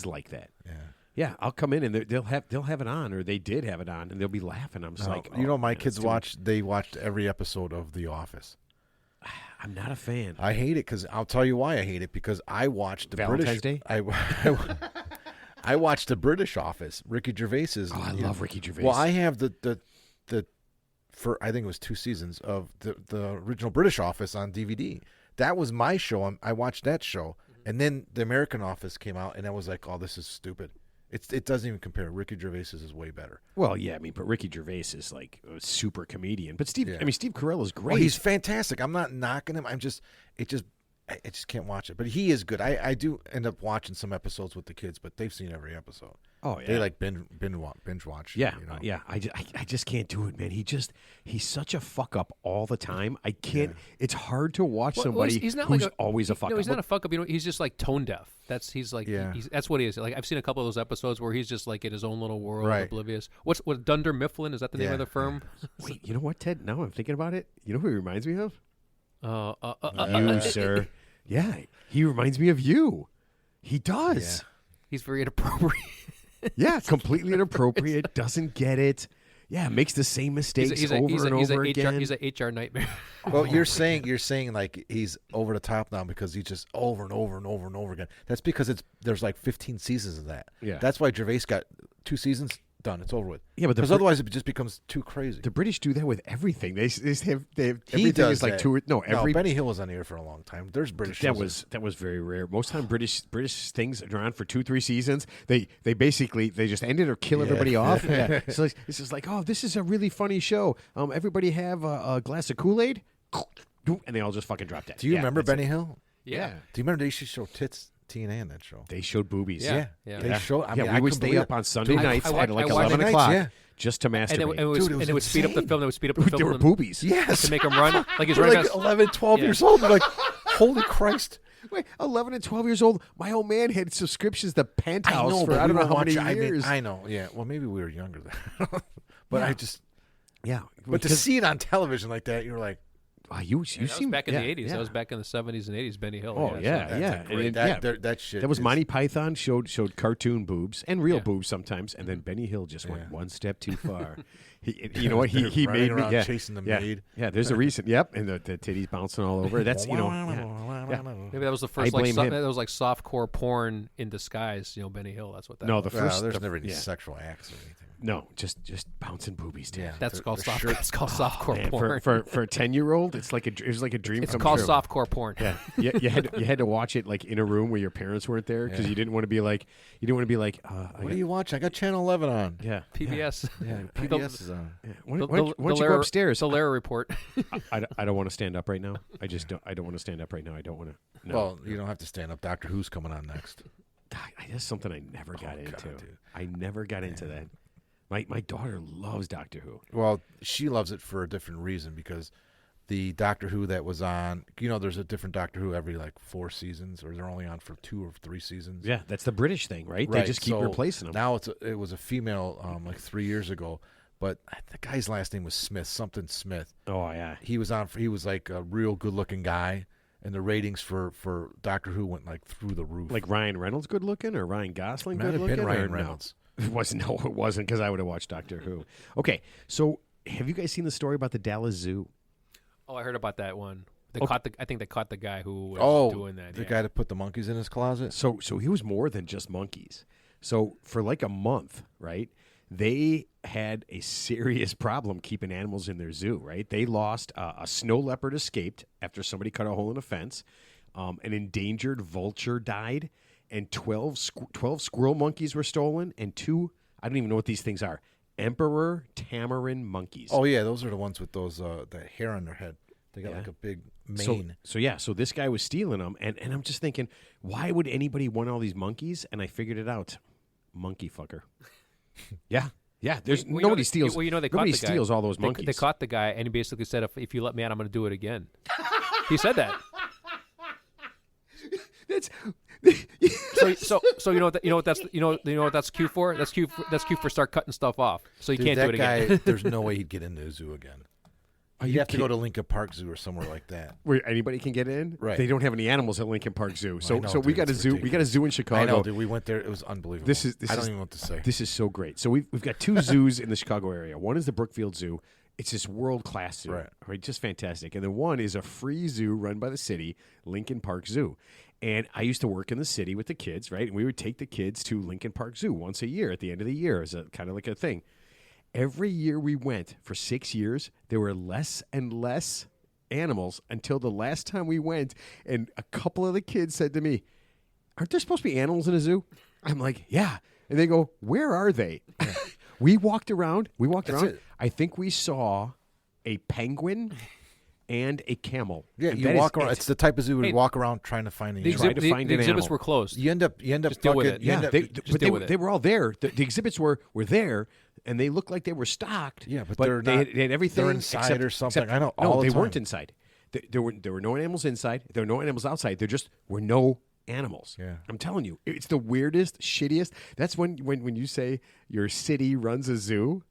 like that. Yeah. Yeah, I'll come in and they'll have it on, or they did have it on, and they'll be laughing. I'm just like, my kids watched every episode of The Office. I'm not a fan. I hate it because I'll tell you why I hate it because I watched the Valentine's British. Day. I watched the British Office. Ricky Gervais's. Oh, I love Ricky Gervais. Well, I have the I think it was 2 seasons of the original British Office on DVD. That was my show. I watched that show, and then the American Office came out, and I was like, oh, this is stupid. It doesn't even compare. Ricky Gervais's is way better. Well, yeah, I mean, but Ricky Gervais is like a super comedian. But Steve Carell is great. Well, he's fantastic. I'm not knocking him. I just can't watch it. But he is good. I do end up watching some episodes with the kids, but they've seen every episode. Oh yeah, they like binge watch. Yeah, you know? yeah. I just can't do it, man. He's such a fuck up all the time. I can't. Yeah. It's hard to watch somebody he's not who's like always a fuck up. He's not a fuck up. You know, he's just like tone deaf. That's that's what he is. Like I've seen a couple of those episodes where he's just like in his own little world, oblivious. What Dunder Mifflin? Is that the name of the firm? Wait, you know what, Ted? Now I'm thinking about it. You know who he reminds me of? You, sir. Yeah, he reminds me of you. He does. Yeah. He's very inappropriate. Yeah, completely inappropriate. Doesn't get it. Yeah, makes the same mistakes over again. He's an HR nightmare. Well, you're saying like he's over the top now because he's just over and over and over and over again. That's because there's like 15 seasons of that. Yeah, that's why Gervais got 2 seasons. Done. It's over with. Yeah, but because otherwise it just becomes too crazy. The British do that with everything. They have everything is like Benny Hill was on the air for a long time. There's British. That was very rare. Most time British things are on for 2-3 seasons. They basically just end it or kill everybody off. Yeah. So it's just like, oh, this is a really funny show. Everybody have a glass of Kool-Aid, and they all just fucking drop dead. Do you remember Benny Hill? Yeah. Do you remember they used to show tits? TNA in that show. They showed boobies. Yeah. They showed. I mean, we would stay up on Sunday nights at like 11 o'clock just to masturbate. And it would speed up the film. It would speed up the film. There were boobies. Yes. To make them run. Like he's running like 11, 12 years old. You're like, holy Christ. Wait, 11 and 12 years old. My old man had subscriptions to Penthouse for I don't know how many years. I know. Yeah. Well, maybe we were younger then. But I just. Yeah. But to see it on television like that, you're like, wow, you seem back in the 80s. That was back in the 70s and 80s. Benny Hill. Oh yeah. That shit. That was Monty Python showed cartoon boobs and real boobs sometimes, and then Benny Hill just went one step too far. You know what? He made me chasing the maid. Yeah, there's a reason. Yep, and the titties bouncing all over. That's Maybe that was the first that was like softcore porn in disguise. Benny Hill. That's what that. No, was. the first. There's never any sexual acts or anything. No, just bouncing boobies, dude. Yeah. That's called they're soft. sure- That's called softcore Man, porn. for a 10-year-old, it was like a dream It's come called true. softcore porn. Yeah, you had to watch it like in a room where your parents weren't there because Yeah. you didn't want to be like What are you watching? I got Channel 11 on. yeah PBS. Yeah, PBS is on. yeah. Why don't you go upstairs? The Lara Report. I don't want to stand up right now. I don't want to stand up right now. I don't want to. No. Well, you don't have to stand up. Doctor Who's coming on next. That's something I never got into. God, dude. I never got into that. My daughter loves Doctor Who. Well, she loves it for a different reason because the Doctor Who that was on, there's a different Doctor Who every like 4 seasons, or they're only on for 2 or 3 seasons. Yeah, that's the British thing, right? They just keep so replacing them. Now it was a female like 3 years ago, but the guy's last name was Smith, something Smith. Oh yeah, He was like a real good looking guy, and the ratings for Doctor Who went like through the roof. like Ryan Reynolds good looking or Ryan Gosling Might good have looking? been or Ryan no? Reynolds. It wasn't. No, it wasn't because I would have watched Doctor Who. Okay, so have you guys seen the story about the Dallas Zoo? Oh, I heard about that one. They Okay. I think they caught the guy who was doing that. The yeah. guy that put the monkeys in his closet. So he was more than just monkeys. So for like a month, right? They had a serious problem keeping animals in their zoo, right? They lost a snow leopard escaped after somebody cut a hole in a fence. An endangered vulture died, and 12 squirrel monkeys were stolen, and 2, I don't even know what these things are, emperor tamarin monkeys. Oh yeah, those are the ones with those the hair on their head. They got Yeah. like a big mane. So this guy was stealing them, and I'm just thinking, why would anybody want all these monkeys? And I figured it out, monkey fucker. Yeah. There's Well, nobody steals. Well, they nobody caught the guy. steals all those They monkeys. caught the guy, and he basically said, "If you let me out, I'm going to do it again." He said that. That's So you know what that's cue for? That's cue for start cutting stuff off. So you Dude, can't that do it guy, again. there's no way he'd get into the zoo again. you You have to go to Lincoln Park Zoo or somewhere like that. where anybody can get in. Right. They don't have any animals at Lincoln Park Zoo. So know, so we dude, got a it's zoo. We got a zoo in Chicago. I know, dude. We went there. It was unbelievable. This is I don't even know what to say. This is so great. So we've got 2 zoos in the Chicago area. One is the Brookfield Zoo. It's this world-class zoo, Right. Just fantastic. And then one is a free zoo run by the city, Lincoln Park Zoo. And I used to work in the city with the kids, right? And we would take the kids to Lincoln Park Zoo once a year at the end of the year as a kind of like a thing. Every year we went for 6 years, there were less and less animals until the last time we went, and a couple of the kids said to me, "Aren't there supposed to be animals in a zoo?" I'm like, "Yeah." And they go, "Where are they?" We walked around. it. I think we saw a penguin and a camel. Yeah, And you that is walk around. it. It's the type of zoo where Hey, you walk around trying to find The, an Try animal. to find the an exhibits animal. were closed. You end up Just deal with fucking. it. You end Yeah, up, but deal with it. they were all there. The exhibits were there, and they looked like they were stocked. Yeah, but they're they, not- they had everything. they're inside or something. except- I know, No, all the they weren't time. inside. There were no animals inside. There were no animals outside. There just were no animals. Yeah. I'm telling you, it's the weirdest, shittiest. That's when you say your city runs a zoo.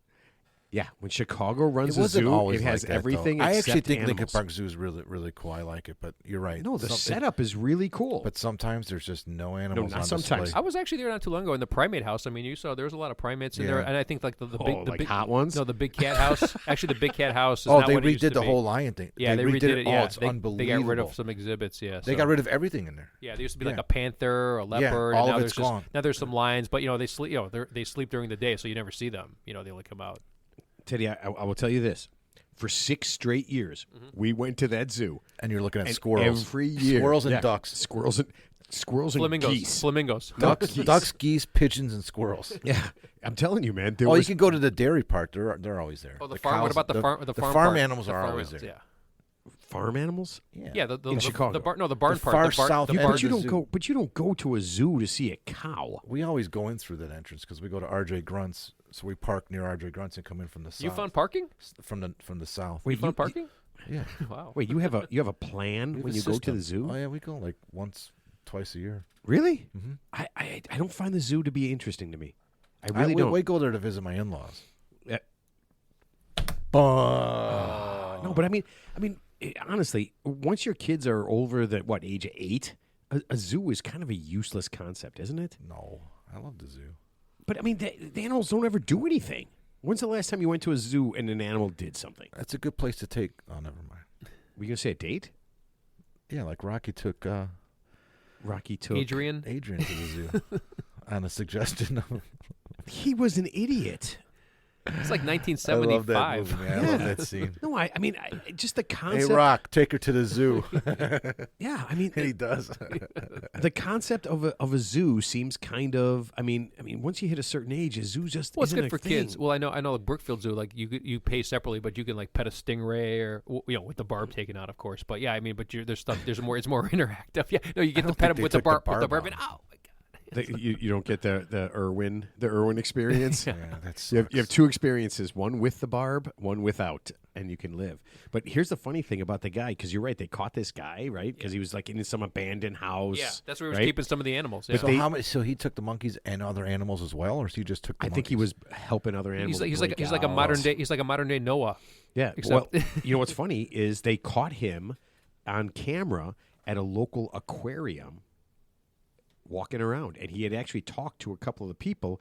Yeah, when Chicago runs it a wasn't zoo, always it has like that, everything. though. I actually except think Lincoln animals. Park Zoo is really, really cool. I like it, but you're right. No, the Some- setup is really cool. But sometimes there's just no animals not on sometimes. display. I was actually there not too long ago in the primate house. I mean, you saw there was a lot of primates in there, Yeah. and I think like the big, the like big hot ones? No, the big cat house. Actually, the big cat house is Oh, not they what it used redid to the be. whole lion thing. Yeah, they redid it. all. Yeah, It's they unbelievable. got rid of some exhibits. Yeah, They so- got rid of everything in there. Yeah, there used to be Yeah. like a panther, a leopard. all and now of it's there's gone. Now there's some lions, but they sleep. They sleep during the day, so you never see them. They only come out. Teddy, I will tell you this. For 6 straight years, we went to that zoo. And you're looking at And squirrels. every year. Squirrels and Yeah, ducks. Squirrels and Flamingos. geese. Flamingos. Ducks, geese, pigeons, and squirrels. Yeah, I'm telling you, man. There Oh, you was can go to the dairy park. They're always there. Oh, the The farm. What cows- about the farm? The farm, farm part? animals The are farm always animals, there. Yeah. farm animals. Yeah, the In Chicago. The barn, no, the barn The part. far the bar, south the end barn, But you the don't zoo. go. But you don't go to a zoo to see a cow. We always go in through that entrance because we go to RJ Grunt's. So we park near RJ Grunt's and come in from the south. You found parking? from the south. Wait, You found parking? Yeah. Wow. Wait, you have a plan We have when a you go to the system. zoo? Oh yeah, we go like once, twice a year. Really? Mm-hmm. I don't find the zoo to be interesting to me. I really don't. We go there to visit my in-laws. Yeah. No, No, but I mean, honestly, once your kids are over the age of 8, a zoo is kind of a useless concept, isn't it? No, I love the zoo. But I mean, the animals don't ever do anything. When's the last time you went to a zoo and an animal did something? That's a good place to take. Oh, never mind. Were you gonna say a date? Yeah, like Rocky took Rocky took Adrian. Adrian to the zoo on a suggestion of. He was an idiot. It's like I love that 1975. movie, man. I love that scene. No, I mean, just the Hey, concept. Rock, take her to the zoo. Yeah, I mean, And he does. the concept of a zoo seems kind of. I mean, once you hit a certain age, a zoo just Well, it's isn't good a for thing. kids. Well, I know the Brookfield Zoo, like you pay separately, but you can like pet a stingray or with the barb taken out, of course. But yeah, I mean, but there's stuff. There's more. It's more interactive. Yeah, no, you get to don't pet think him with they the took the barb. With the barb barb. And, out. oh my god. You don't get the Irwin experience. Yeah, that's You have two experiences: one with the barb, one without, and you can live. But here's the funny thing about the guy, because you're right, they caught this guy, right? Because he was like in some abandoned house. Yeah, that's where he was right? keeping some of the animals. But Yeah. So they- how much? So he took the monkeys and other animals as well, or he just took? The I think he monkeys? was helping other animals. He's break like a out. modern day. He's like a modern day Noah. Yeah. Except- Well, you know what's funny is they caught him on camera at a local aquarium walking around, and he had actually talked to a couple of the people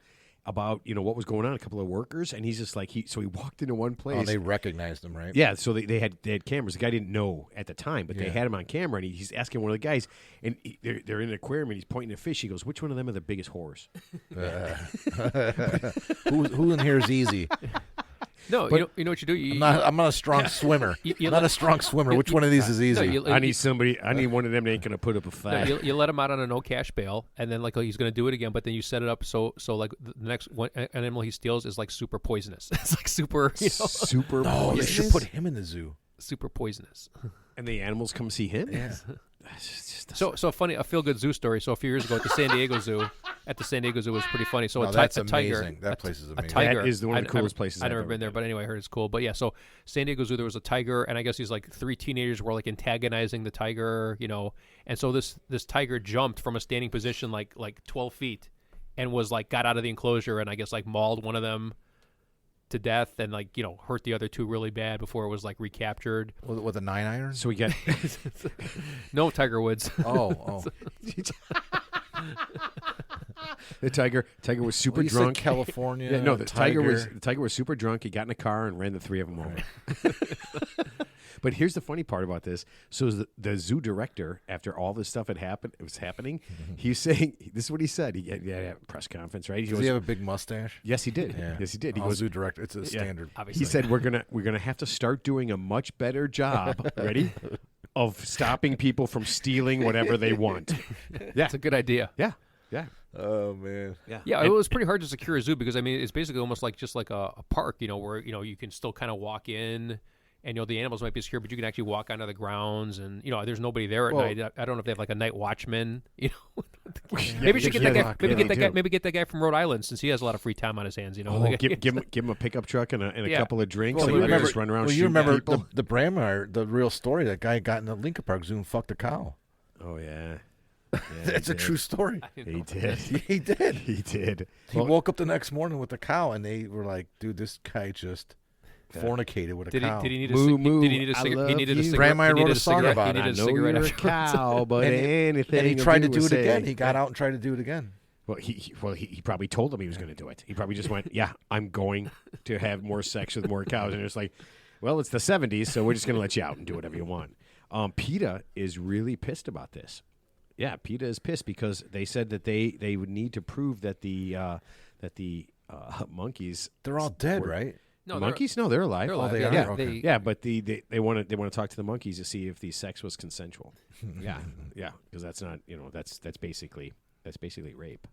about what was going on, a couple of workers, and he's just like he walked into one place. Oh, they recognized him, right? Yeah, so they had cameras. The guy didn't know at the time, but they Yeah. had him on camera, and he's asking one of the guys, and they're in an aquarium, and he's pointing at fish. He goes, "Which one of them are the biggest whores?" Who in here is easy? No, you know what you do. I'm not a strong swimmer. You I'm not a strong swimmer. Which one of these is easy? you- I need somebody. I need one of them that ain't gonna put up a No, fight. you let him out on a no cash bail, and then like he's going to do it again. But then you set it up so like the next one an animal he steals is like super poisonous. It's like super Super. Oh, they should poisonous? put him in the zoo. super poisonous. And the animals come see him. Yeah. So a feel good zoo story. So a few years ago at the San Diego Zoo, it was pretty funny. So No, a that's a tiger, amazing. That place is a amazing. tiger That is one of the I- coolest I've- places I've I've never ever been there, been. but anyway, I heard it's cool. But yeah, so San Diego Zoo, there was a tiger, and I guess these like three teenagers were like antagonizing the tiger, and so this tiger jumped from a standing position like 12 feet, and was like got out of the enclosure, and I guess like mauled one of them to death, and like hurt the other two really bad before it was like recaptured. With a 9-iron? So we got. No Tiger Woods. Oh. The tiger was super Well, you said drunk. California. Yeah, no, the tiger was super drunk. He got in a car and ran the three of them over. But here's the funny part about this. So the zoo director, after all this stuff was happening, he's saying, this is what he said. He had a press conference, right? He Does goes, he have a big mustache? yes, he did. Yeah. Yes, he did. He All goes, zoo director. It's a standard. Obviously. he said, we're gonna have to start doing a much better job. Ready? Of stopping people from stealing whatever they want. Yeah, That's a good idea. yeah. Oh man. Yeah, it was pretty hard to secure a zoo because I mean it's basically almost like just like a park, where you can still kind of walk in, and the animals might be secure, but you can actually walk onto the grounds, and there's nobody there at night. I don't know if they have like a night watchman. Maybe we should get that guy. Maybe get that guy. Maybe get that guy from Rhode Island since he has a lot of free time on his hands. Give him a pickup truck and a Yeah. couple of drinks. Well, and you let him remember, just run around. well, you shooting remember people. the Brandmeier, the real story. That guy got in the Lincoln Park Zoo and fucked a cow. Oh yeah. That's a true story. He did. He did. He did. He woke up the next morning with the cow, and they were like, "Dude, this guy just fornicated with a Did cow." he need a Moo, cig- moo, Did he need a I cigarette? love He needed a you. cigarette. Brandmeier He wrote needed a song cigarette. about He it. needed I a know cigarette you're a afterwards. cow, but And anything. and he to tried to do do is it again. say- He got out and tried to do it again. Well, he probably told him he was going to do it. He probably just went, "Yeah, I'm going to have more sex with more cows." And it's like, well, it's the '70s, so we're just going to let you out and do whatever you want. PETA is really pissed about this. Yeah, PETA is pissed because they said that they would need to prove that the monkeys. They're all dead, were- right? No, The they're- monkeys? No, they're alive. They're alive. they yeah, are? yeah, Okay. Yeah, but they want to talk to the monkeys to see if the sex was consensual. yeah, because that's not that's basically rape.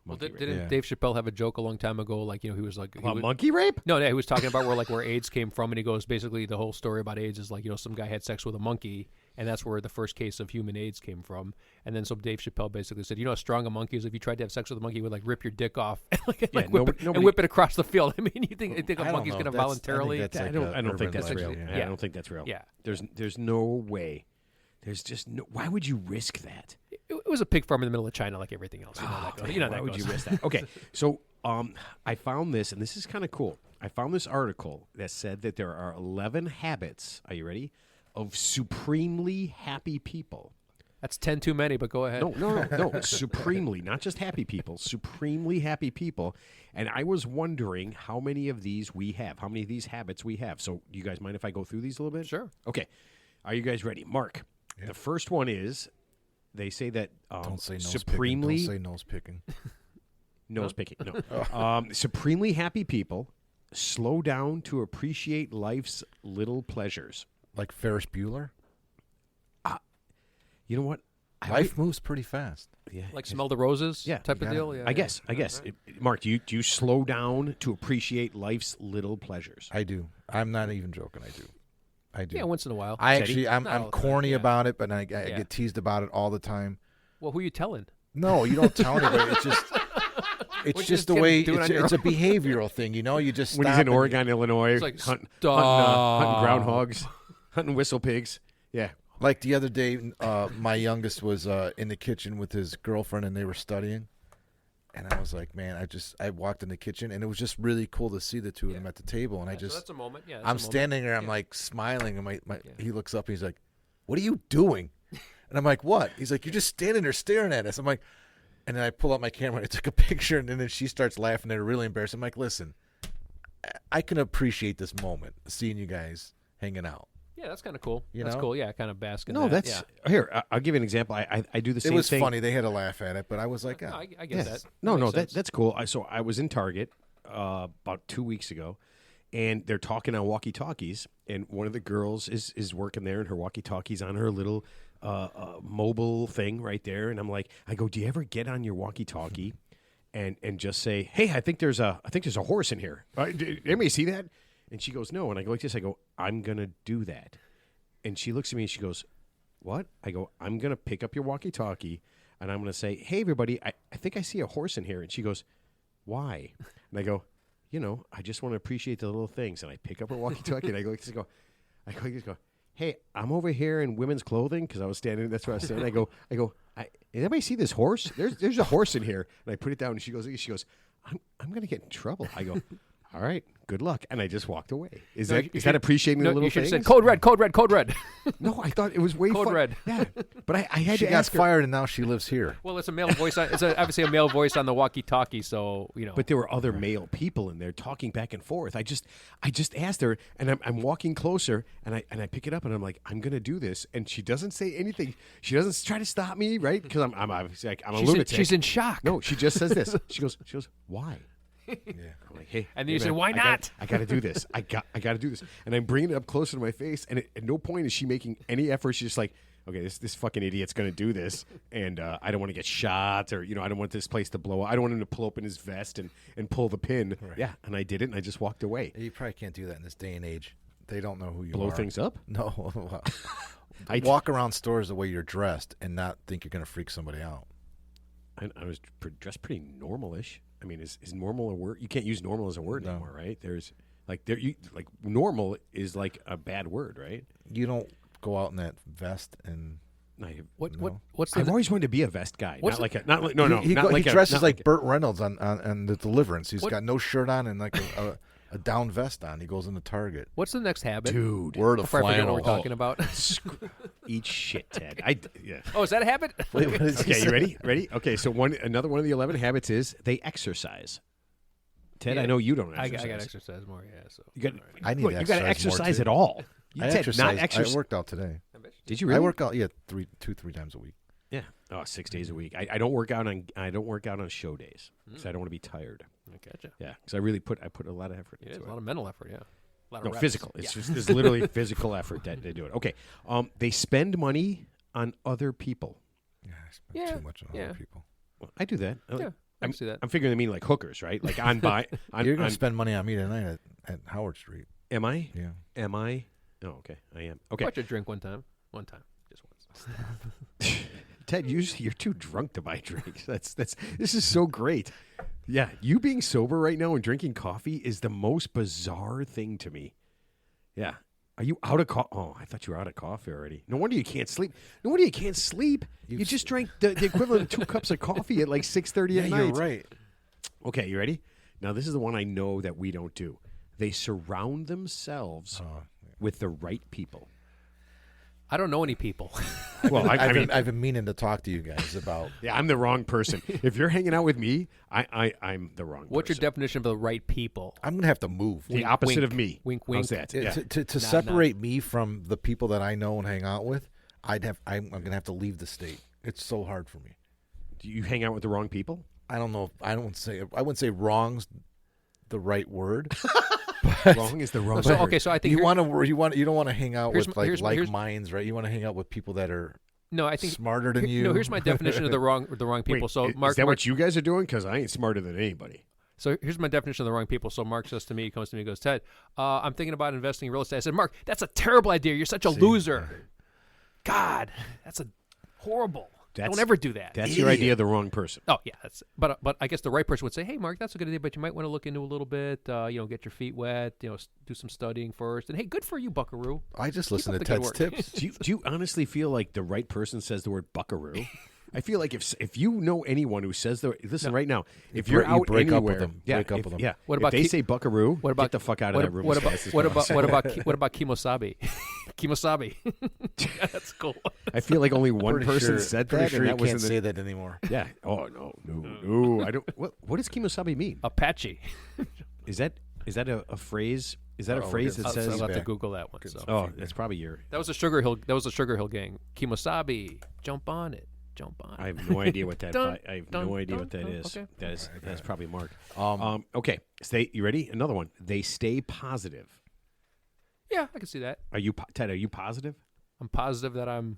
Well, Monkey didn't Yeah. Dave Chappelle have a joke a long time ago? Like he was like, rape. Monkey rape? no, he was talking about where AIDS came from, and he goes basically the whole story about AIDS is like some guy had sex with a monkey, and that's where the first case of human AIDS came from. And then so Dave Chappelle basically said, how strong a monkey is. If you tried to have sex with a monkey, it would like rip your dick off and nobody- whip it across the field. I mean, you think a I don't monkey's know. going to That's- voluntarily? I think I that's don't. like I don't think urban that's real. legend, Yeah, yeah. I don't think that's real. Yeah. There's no way. There's just no. Why would you risk that? It was a pig farm in the middle of China, like everything else. Man, that why would goes. you risk that? Okay, so I found this, and this is kind of cool. I found this article that said that there are 11 habits. Are you ready? Of supremely happy people. That's 10 too many, but go ahead. No. Supremely, not just happy people. Supremely happy people. And I was wondering how many of these we have. How many of these habits we have. So, do you guys mind if I go through these a little bit? Sure. Okay. Are you guys ready, Mark? Yeah. The first one is they say that Don't say nose supremely picking. Don't say nose picking. nose picking. No. Supremely happy people slow down to appreciate life's little pleasures. Like Ferris Bueller? You know what? Life moves pretty fast. Yeah, Like smell the roses type of deal? Yeah, I guess. Mark, do you slow down to appreciate life's little pleasures? I do. I'm not even joking. I do. Yeah, once in a while. I'm Not all the corny time, yeah. about it, but I get teased about it all the time. Well, who are you telling? No, you don't tell anybody. It's just the way. do it on your It's a behavioral thing, you know. You just When stop he's in and- Oregon, Illinois, It's like, hunting stop. groundhogs, hunting whistle pigs. Yeah. Like the other day, my youngest was in the kitchen with his girlfriend, and they were studying. And I was like, man, I walked in the kitchen, and it was just really cool to see the two of them at the table. And So that's a moment. Yeah, I'm standing there, I'm like smiling, and he looks up, and he's like, "What are you doing?" And I'm like, "What?" He's like, "You're just standing there staring at us." I'm like, and then I pull out my camera, and I took a picture, and then she starts laughing. They're really embarrassed. I'm like, "Listen, I can appreciate this moment, seeing you guys hanging out." Yeah, that's kind of cool. You That's know? cool. Yeah, kind of bask in No, that. that's here. I'll give you an example. I do the same It was thing. funny. They had a laugh at it, but I was like, Yeah. oh. I get that. No, Makes sense. that's cool. So I was in Target about 2 weeks ago, and they're talking on walkie-talkies, and one of the girls is working there, and her walkie-talkie's on her little mobile thing right there, and I go, do you ever get on your walkie-talkie and just say, hey, I think there's a horse in here. Did anybody see that? And she goes, no. And I go like this. I go, I'm gonna do that. And she looks at me and she goes, what? I go, I'm going to pick up your walkie-talkie and I'm going to say, hey, everybody, I think I see a horse in here. And she goes, why? And I go, I just want to appreciate the little things. And I pick up her walkie-talkie and I go like this. I go, hey, I'm over here in women's clothing because I was standing. That's where I was standing. I go, did anybody see this horse? There's a horse in here. And I put it down and she goes, I'm going to get in trouble. I go, all right, good luck. And I just walked away. Is that appreciating the little you should things? have said code red, code red, code red. No, I thought it was way Code fun. red. Yeah, but I had She to got ask her. fired, and now she lives here. Well, it's a male voice. It's obviously a male voice on the walkie-talkie, so But there were other male people in there talking back and forth. I just asked her, and I'm walking closer, and I pick it up, and I'm like, I'm gonna do this, and she doesn't say anything. She doesn't try to stop me, right? Because I'm obviously like, I'm a lunatic. She's in shock. No, she just says this. She goes, why? Yeah. I'm like, hey, And then hey, you said, man, why not? I got to do this. I got to do this. And I'm bringing it up closer to my face. And at no point is she making any effort. She's just like, okay, this fucking idiot's going to do this. And I don't want to get shot or, I don't want this place to blow up. I don't want him to pull open his vest and pull the pin. Right. Yeah. And I did it. And I just walked away. You probably can't do that in this day and age. They don't know who you Blow are. things up? No. I Walk around stores the way you're dressed and not think you're going to freak somebody out. I was dressed pretty normal-ish. I mean, is normal a word? You can't use normal as a word No. anymore, right? There's normal is like a bad word, right? You don't go out in that vest and What's I've the always wanted to be a vest guy, What's not like a not like no no he not like dresses not like Burt Reynolds on the Deliverance. He's What- got no shirt on and like a down vest on. He goes into Target. what's the next habit? dude. Word of Before I forget what flannel. we're talking about. Eat shit, Ted. Yeah. Oh, is that a habit? Wait, what is he Okay, you saying? ready? Ready? Okay, so another one of the 11 habits is they exercise. Ted, Yeah. I know you don't I exercise. got to exercise more. Yeah. So You got. I need Look, to you got to exercise more, exercise too. at all. You I said exercise. not exercise. I worked out today. Did you really? I work out 2-3 times a week. Yeah. Oh, 6 days a week. I don't work out on show days because I don't want to be tired. I gotcha. Yeah, because I really put a lot of effort Yeah, into it's it. a lot of mental effort. Yeah. A lot of No, reps. physical. It's Yeah. just there's literally physical effort that they do it. Okay. They spend money on other people. Yeah, I spend Yeah, too much on yeah. other people. Well, I do that. Yeah, I can see that. I'm figuring they mean like hookers, right? Like on buy. You're going to spend money on me tonight at Howard Street. Am I? Yeah. Am I? Oh, okay. I am. Okay. Watch a drink one time. One time. Just once. Ted, you're too drunk to buy drinks. This is so great. Yeah, you being sober right now and drinking coffee is the most bizarre thing to me. Yeah. Are you out of coffee? Oh, I thought you were out of coffee already. No wonder you can't sleep. No wonder you can't sleep. You just drank the equivalent of 2 cups of coffee at like 6:30 at night. You're right. Okay, you ready? Now, this is the one I know that we don't do. They surround themselves with the right people. I don't know any people. Well, I mean, I've been meaning to talk to you guys about. yeah, I'm the wrong person. If you're hanging out with me, I'm the wrong What's your person. definition of the right people? I'm going to have to move. The opposite wink. of me. Wink, How's wink. that? Yeah. To separate me from the people that I know and hang out with, I'm going to have to leave the state. It's so hard for me. Do you hang out with the wrong people? I don't know. I wouldn't say wrong's the right word. Wrong is the wrong. So, word. okay, so I think you don't want to hang out with here's my- minds, right? You want to hang out with people that are no, I think smarter than you. No, here's my definition of the wrong people. Wait, So is Mark, that what you guys are doing? Because I ain't smarter than anybody. So here's my definition of the wrong people. So Mark says to me, comes to me, goes, Ted, I'm thinking about investing in real estate. I said, Mark, that's a terrible idea. You're such a loser. God, that's a horrible. Don't ever do that. That's your idea of the wrong person. Oh yeah, but I guess the right person would say, hey Mark, that's a good idea, but you might want to look into a little bit. Get your feet wet. Do some studying first. And hey, good for you, Buckaroo. I just listen to up the good Ted's work. tips. Do you honestly feel like the right person says the word buckaroo? I feel like if you know anyone who says right now, if you're out break anywhere, up with them. yeah, Break up with them. Yeah. What about if they Ki- say buckaroo? What about get the fuck out of that room. What as about fast as what about possible. what about Kimosabi? Kimosabi. That's cool. I feel like only one Pretty person sure- said pretty that, sure and you that was can't in the say that anymore. yeah. Oh no! I don't. What does kimosabi mean? Apache. Is that a phrase? Is that a phrase that I'll says? have to Google that one. So. Oh, that's probably your. That was a Sugar Hill gang. Kimosabi. Jump on it. I have no idea what that. I have no idea what that dun. is. Okay. That's probably Mark. Okay. You ready? Another one. They stay positive. Yeah, I can see that. Are you Ted? Are you positive? I'm positive that I'm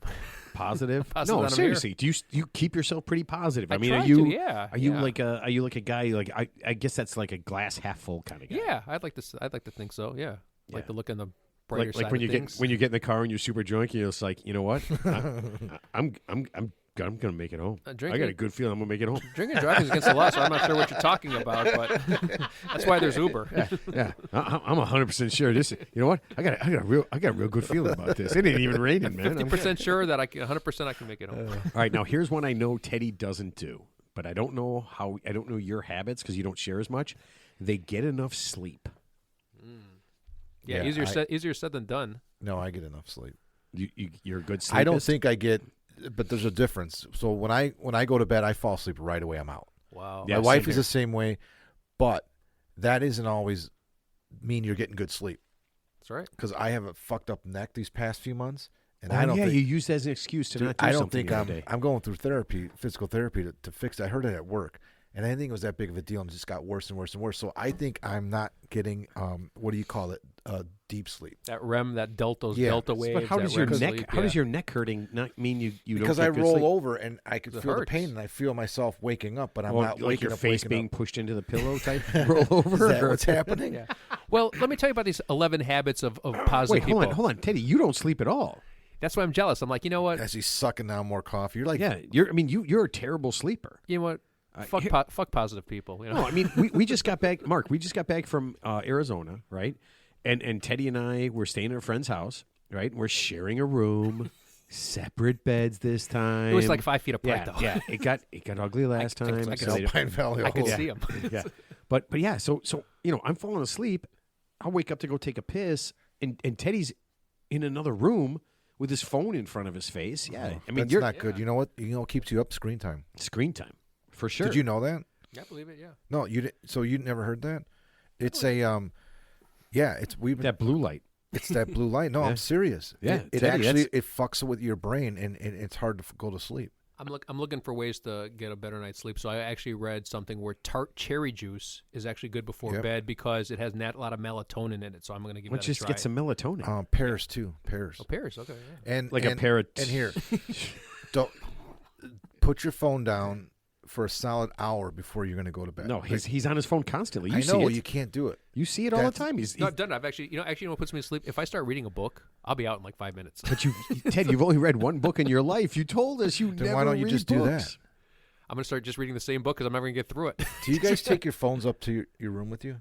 Positive? Positive No, that I'm seriously. Do you keep yourself pretty positive? I mean, try are you? to, yeah, Are you yeah. are you like a guy like I guess that's like a glass half full kind of guy. Yeah, I'd like to think so. Yeah. Like to look in the brighter Like side when of you things. when you get in the car and you're super drunk, you're just like, you know what? I'm gonna make it home. I got a good feeling I'm gonna make it home. Drinking and driving is against the law, so I'm not sure what you're talking about, but that's why there's Uber. Yeah, I'm 100% sure. This, you know what? I got a real good feeling about this. It ain't even raining, man. 50% sure that 100% I can make it home. All right, now here's one I know Teddy doesn't do, but I don't know your habits because you don't share as much. They get enough sleep. Yeah, easier said than done. No, I get enough sleep. You're a good sleepist? I don't think I get, but there's a difference. So when I go to bed, I fall asleep right away. I'm out. Wow. Yeah, My wife same is here. the same way, but that isn't always mean you're getting good sleep. That's right. Because I have a fucked up neck these past few months, and Oh, I don't yeah, think you use that as an excuse to not do I don't something think the other day. I'm going through physical therapy to fix it. I heard it at work, and I didn't think it was that big of a deal, and it just got worse and worse and worse. So I think I'm not getting what do you call it? Deep sleep. That REM, that delta waves. But how that does your REM neck? sleep, How does your neck hurting not mean you don't? Because get I good roll sleep? over and I can It feel the hurts. pain, and I feel myself waking up, but I'm Or not like waking your up. face waking being up. pushed into the pillow type roll over. Is that what's happening? Yeah. Well, let me tell you about these 11 habits of positive Wait, people. hold on, Teddy. You don't sleep at all. That's why I'm jealous. I'm like, you know what? As he's sucking down more coffee, you're like, Yeah, you're a terrible sleeper. You know what? Fuck positive people. You know? No, I mean we just got back, Mark. We just got back from Arizona, right? And Teddy and I were staying at a friend's house, right? We're sharing a room, separate beds this time. It was like 5 feet apart, yeah, though. yeah. It got ugly last time. I could so- see Alpine Valley. I could all see him. yeah, but yeah. So I'm falling asleep. I'll wake up to go take a piss, and Teddy's in another room with his phone in front of his face. Yeah, I mean That's not good. You know what? You know what keeps you up? Screen time. screen time for sure. Did you know that? Yeah, I believe it. Yeah. No, you didn't. So you never heard that? It's a yeah. We've been that blue light? It's that blue light. No, Yeah. I'm serious. Yeah, it Teddy, actually it fucks with your brain, and it's hard to go to sleep. I'm looking for ways to get a better night's sleep. So I actually read something where tart cherry juice is actually good before Yep. bed because it has a lot of melatonin in it. So I'm going to give Why that don't you a just try. get some melatonin? Pears too. Pears. Oh, pears. Okay. Yeah. And Like a and, pair of And here, don't put your phone down for a solid hour before you're going to go to bed. No, he's on his phone constantly. You I know see it. you can't do it. You see it all the That's- time. He's No, I've done it. I've actually, you know what puts me to sleep? If I start reading a book, I'll be out in like 5 minutes. but Ted, you've only read one book in your life. You told us you Then never why don't you read just books. do that? I'm going to start just reading the same book because I'm never going to get through it. Do you guys take your phones up to your room with you?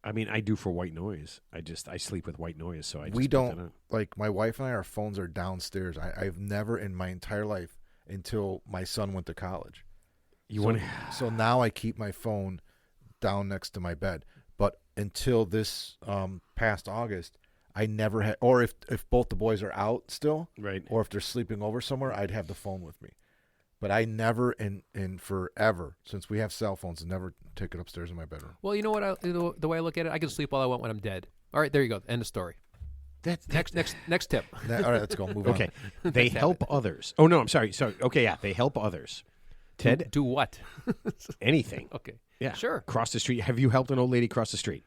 I mean, I do for white noise. I sleep with white noise, so I just We put that don't. on. Like my wife and I, our phones are downstairs. I've never in my entire life until my son went to college. You want So now I keep my phone down next to my bed. But until this past August, I never had. Or if both the boys are out still, right? or if they're sleeping over somewhere, I'd have the phone with me. But I never, in forever, since we have cell phones, never take it upstairs in my bedroom. Well, you know what? The way I look at it, I can sleep all I want when I'm dead. All right, there you go. End of story. That's Next tip. All right, let's go. Move on. okay. They help others. Oh no, I'm sorry. Sorry. Okay, yeah, they help others. Ted, Do what? anything. Okay. Yeah, Sure. Cross the street. Have you helped an old lady cross the street?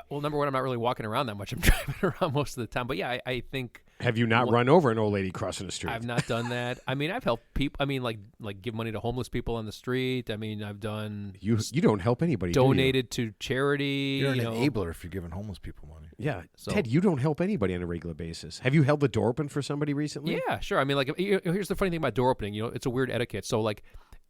Well, number one, I'm not really walking around that much. I'm driving around most of the time. But yeah, I think. Have you not run over an old lady crossing the street? I've not done that. I mean, I've helped people. I mean, like give money to homeless people on the street. I mean, I've done. You don't help anybody. Donated to charity. You're an enabler if you're giving homeless people money. Yeah, so, Ted, you don't help anybody on a regular basis. Have you held the door open for somebody recently? Yeah, sure. I mean, like here's the funny thing about door opening. It's a weird etiquette. So like,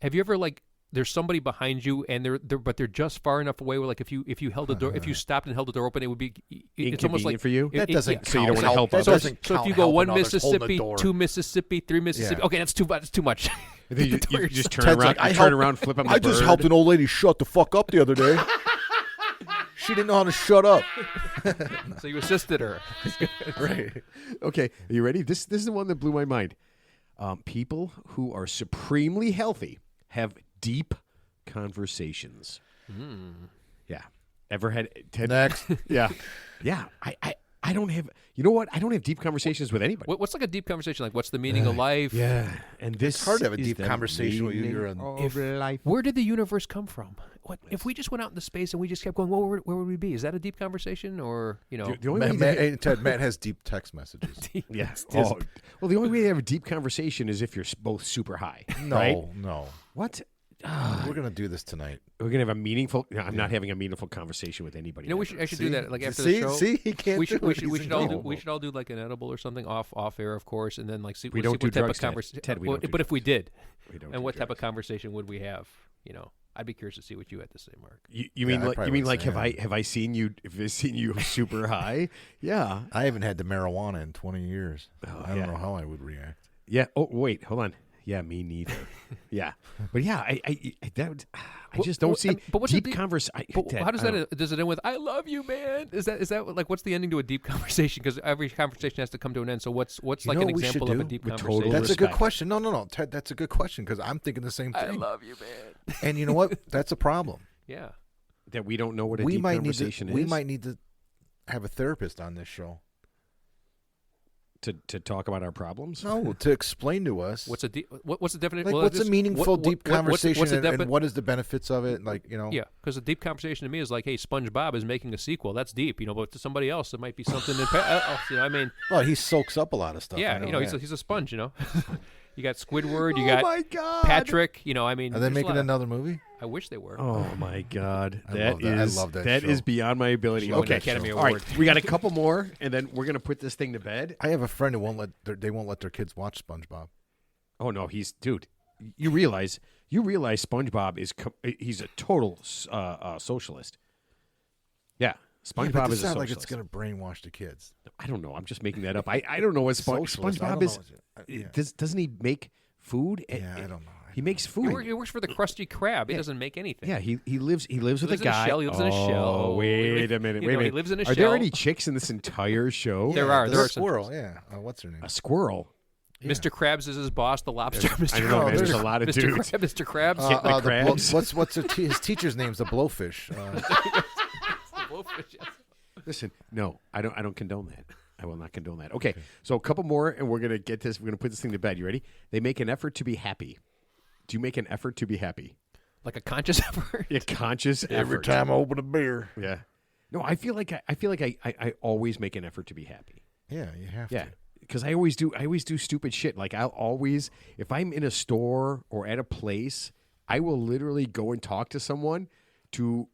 have you ever like? There's somebody behind you, and they're just far enough away where, like, if you held the door, if you stopped and held the door open, it would be it's almost like for you. That doesn't count. So you don't want to help others. others. So if you go 1 Mississippi, 2 Mississippi, 3 Mississippi, okay, that's too much. You just turn Ted's around. like, turn around, flip up. I just helped an old lady shut the fuck up the other day. She didn't know how to shut up. So you assisted her. Right. Okay. Are you ready? This is the one that blew my mind. People who are supremely healthy have deep conversations. Yeah. Ever had Ted? Next. Yeah. Yeah. I don't have. You know what? I don't have deep conversations with anybody. What's like a deep conversation? Like, what's the meaning of life? Yeah. And this It's hard to have a is deep the conversation with you. meaning You're an of life. Where did the universe come from? What if we just went out into space and we just kept going? Where would we be? Is that a deep conversation, or The only Matt has deep text messages. Yes. Well, the only way to have a deep conversation is if you're both super high. Right? No. What? We're gonna do this tonight. We're gonna have a meaningful. No, I'm not having a meaningful conversation with anybody. I should do that like after see, the show. See, he can't. We should all do. it. We should all do like an edible or something off air, of course, and then like see. We don't do what type drugs, of conversation. Ted, we don't do But if we did, We don't and do what type drugs. of conversation would we have? I'd be curious to see what you had to say, Mark. You mean I like probably you mean would like say have I seen you super high? Yeah. I haven't had the marijuana in 20 years. I yeah. don't know how I would react. Yeah. Oh wait, hold on. Yeah, me neither. Yeah, but yeah, I just don't see but what's the deep conversation. How does that? Does it end with "I love you, man"? Is that like what's the ending to a deep conversation? Because every conversation has to come to an end. So what's like an example of a deep With conversation? total That's a respect. good question. No, Ted, that's a good question because I'm thinking the same thing. I love you, man. And you know what? That's a problem. Yeah. That we don't know what a we deep might conversation need is. We might need to have a therapist on this show. To talk about our problems. No, to explain to us What's a deep? What's the definition? like well, what's a meaningful deep conversation what's the and what is the benefits of it? Like Yeah, because a deep conversation to me is like, hey, SpongeBob is making a sequel. That's deep, but to somebody else, it might be something. I mean, well, he soaks up a lot of stuff. yeah, I know that. he's a sponge. You got Squidward, you Oh got my God. Patrick. I mean, Are they there's a making lot. another movie? I wish they were. Oh my God, I love that That show. is beyond my ability. Should win Okay, the Academy all right, Award. we got a couple more, and then we're gonna put this thing to bed. I have a friend who won't let their kids watch SpongeBob. Oh no, dude. You realize SpongeBob he's a total socialist. Yeah, SpongeBob is a not socialist. like it's going to brainwash the kids. I don't know. I'm just making that up. I don't know what Socialist, I SpongeBob don't is. know. Yeah. Doesn't he make food? Yeah, I don't know. He makes food. He works for the Krusty Krab. He doesn't make anything. Yeah, he lives with lives a in a guy. shell. He lives in a Oh, shell. wait a minute. You Wait a know, he minute. lives in a Are there shell. any chicks in this entire show? There are. There's a some- squirrel. Yeah. What's her name? A squirrel. Mr. Krabs is his boss. The lobster. Mr. I don't know, Krabs. man. There's a lot of Mr. dudes. Mr. Krabs. Get my crabs. What's his teacher's name's the Blowfish. Listen, no, I don't condone that. I will not condone that. Okay, so a couple more, and we're gonna get this. We're gonna put this thing to bed. You ready? They make an effort to be happy. Do you make an effort to be happy? Like a conscious effort. A conscious Every effort. time I open a beer. Yeah. No, I feel like I always make an effort to be happy. Yeah, you have Yeah. to. Because I always do stupid shit. Like I'll always, if I'm in a store or at a place, I will literally go and talk to someone to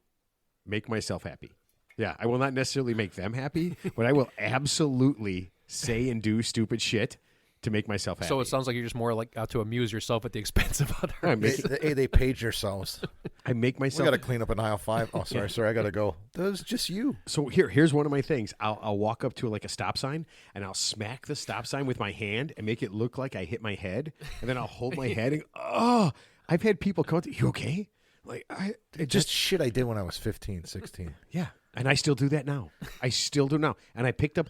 make myself happy. Yeah, I will not necessarily make them happy, but I will absolutely say and do stupid shit to make myself happy. So it sounds like you're just more like out to amuse yourself at the expense of others. They page yourselves. I make We myself. got to clean up in aisle 5. Oh, sorry, I got to go. That was just you. So here's one of my things. I'll walk up to like a stop sign and I'll smack the stop sign with my hand and make it look like I hit my head, and then I'll hold my head and I've had people come to you okay? Like Just shit I did when I was 15, 16. Yeah, and I still do that now. I still do now. And I picked up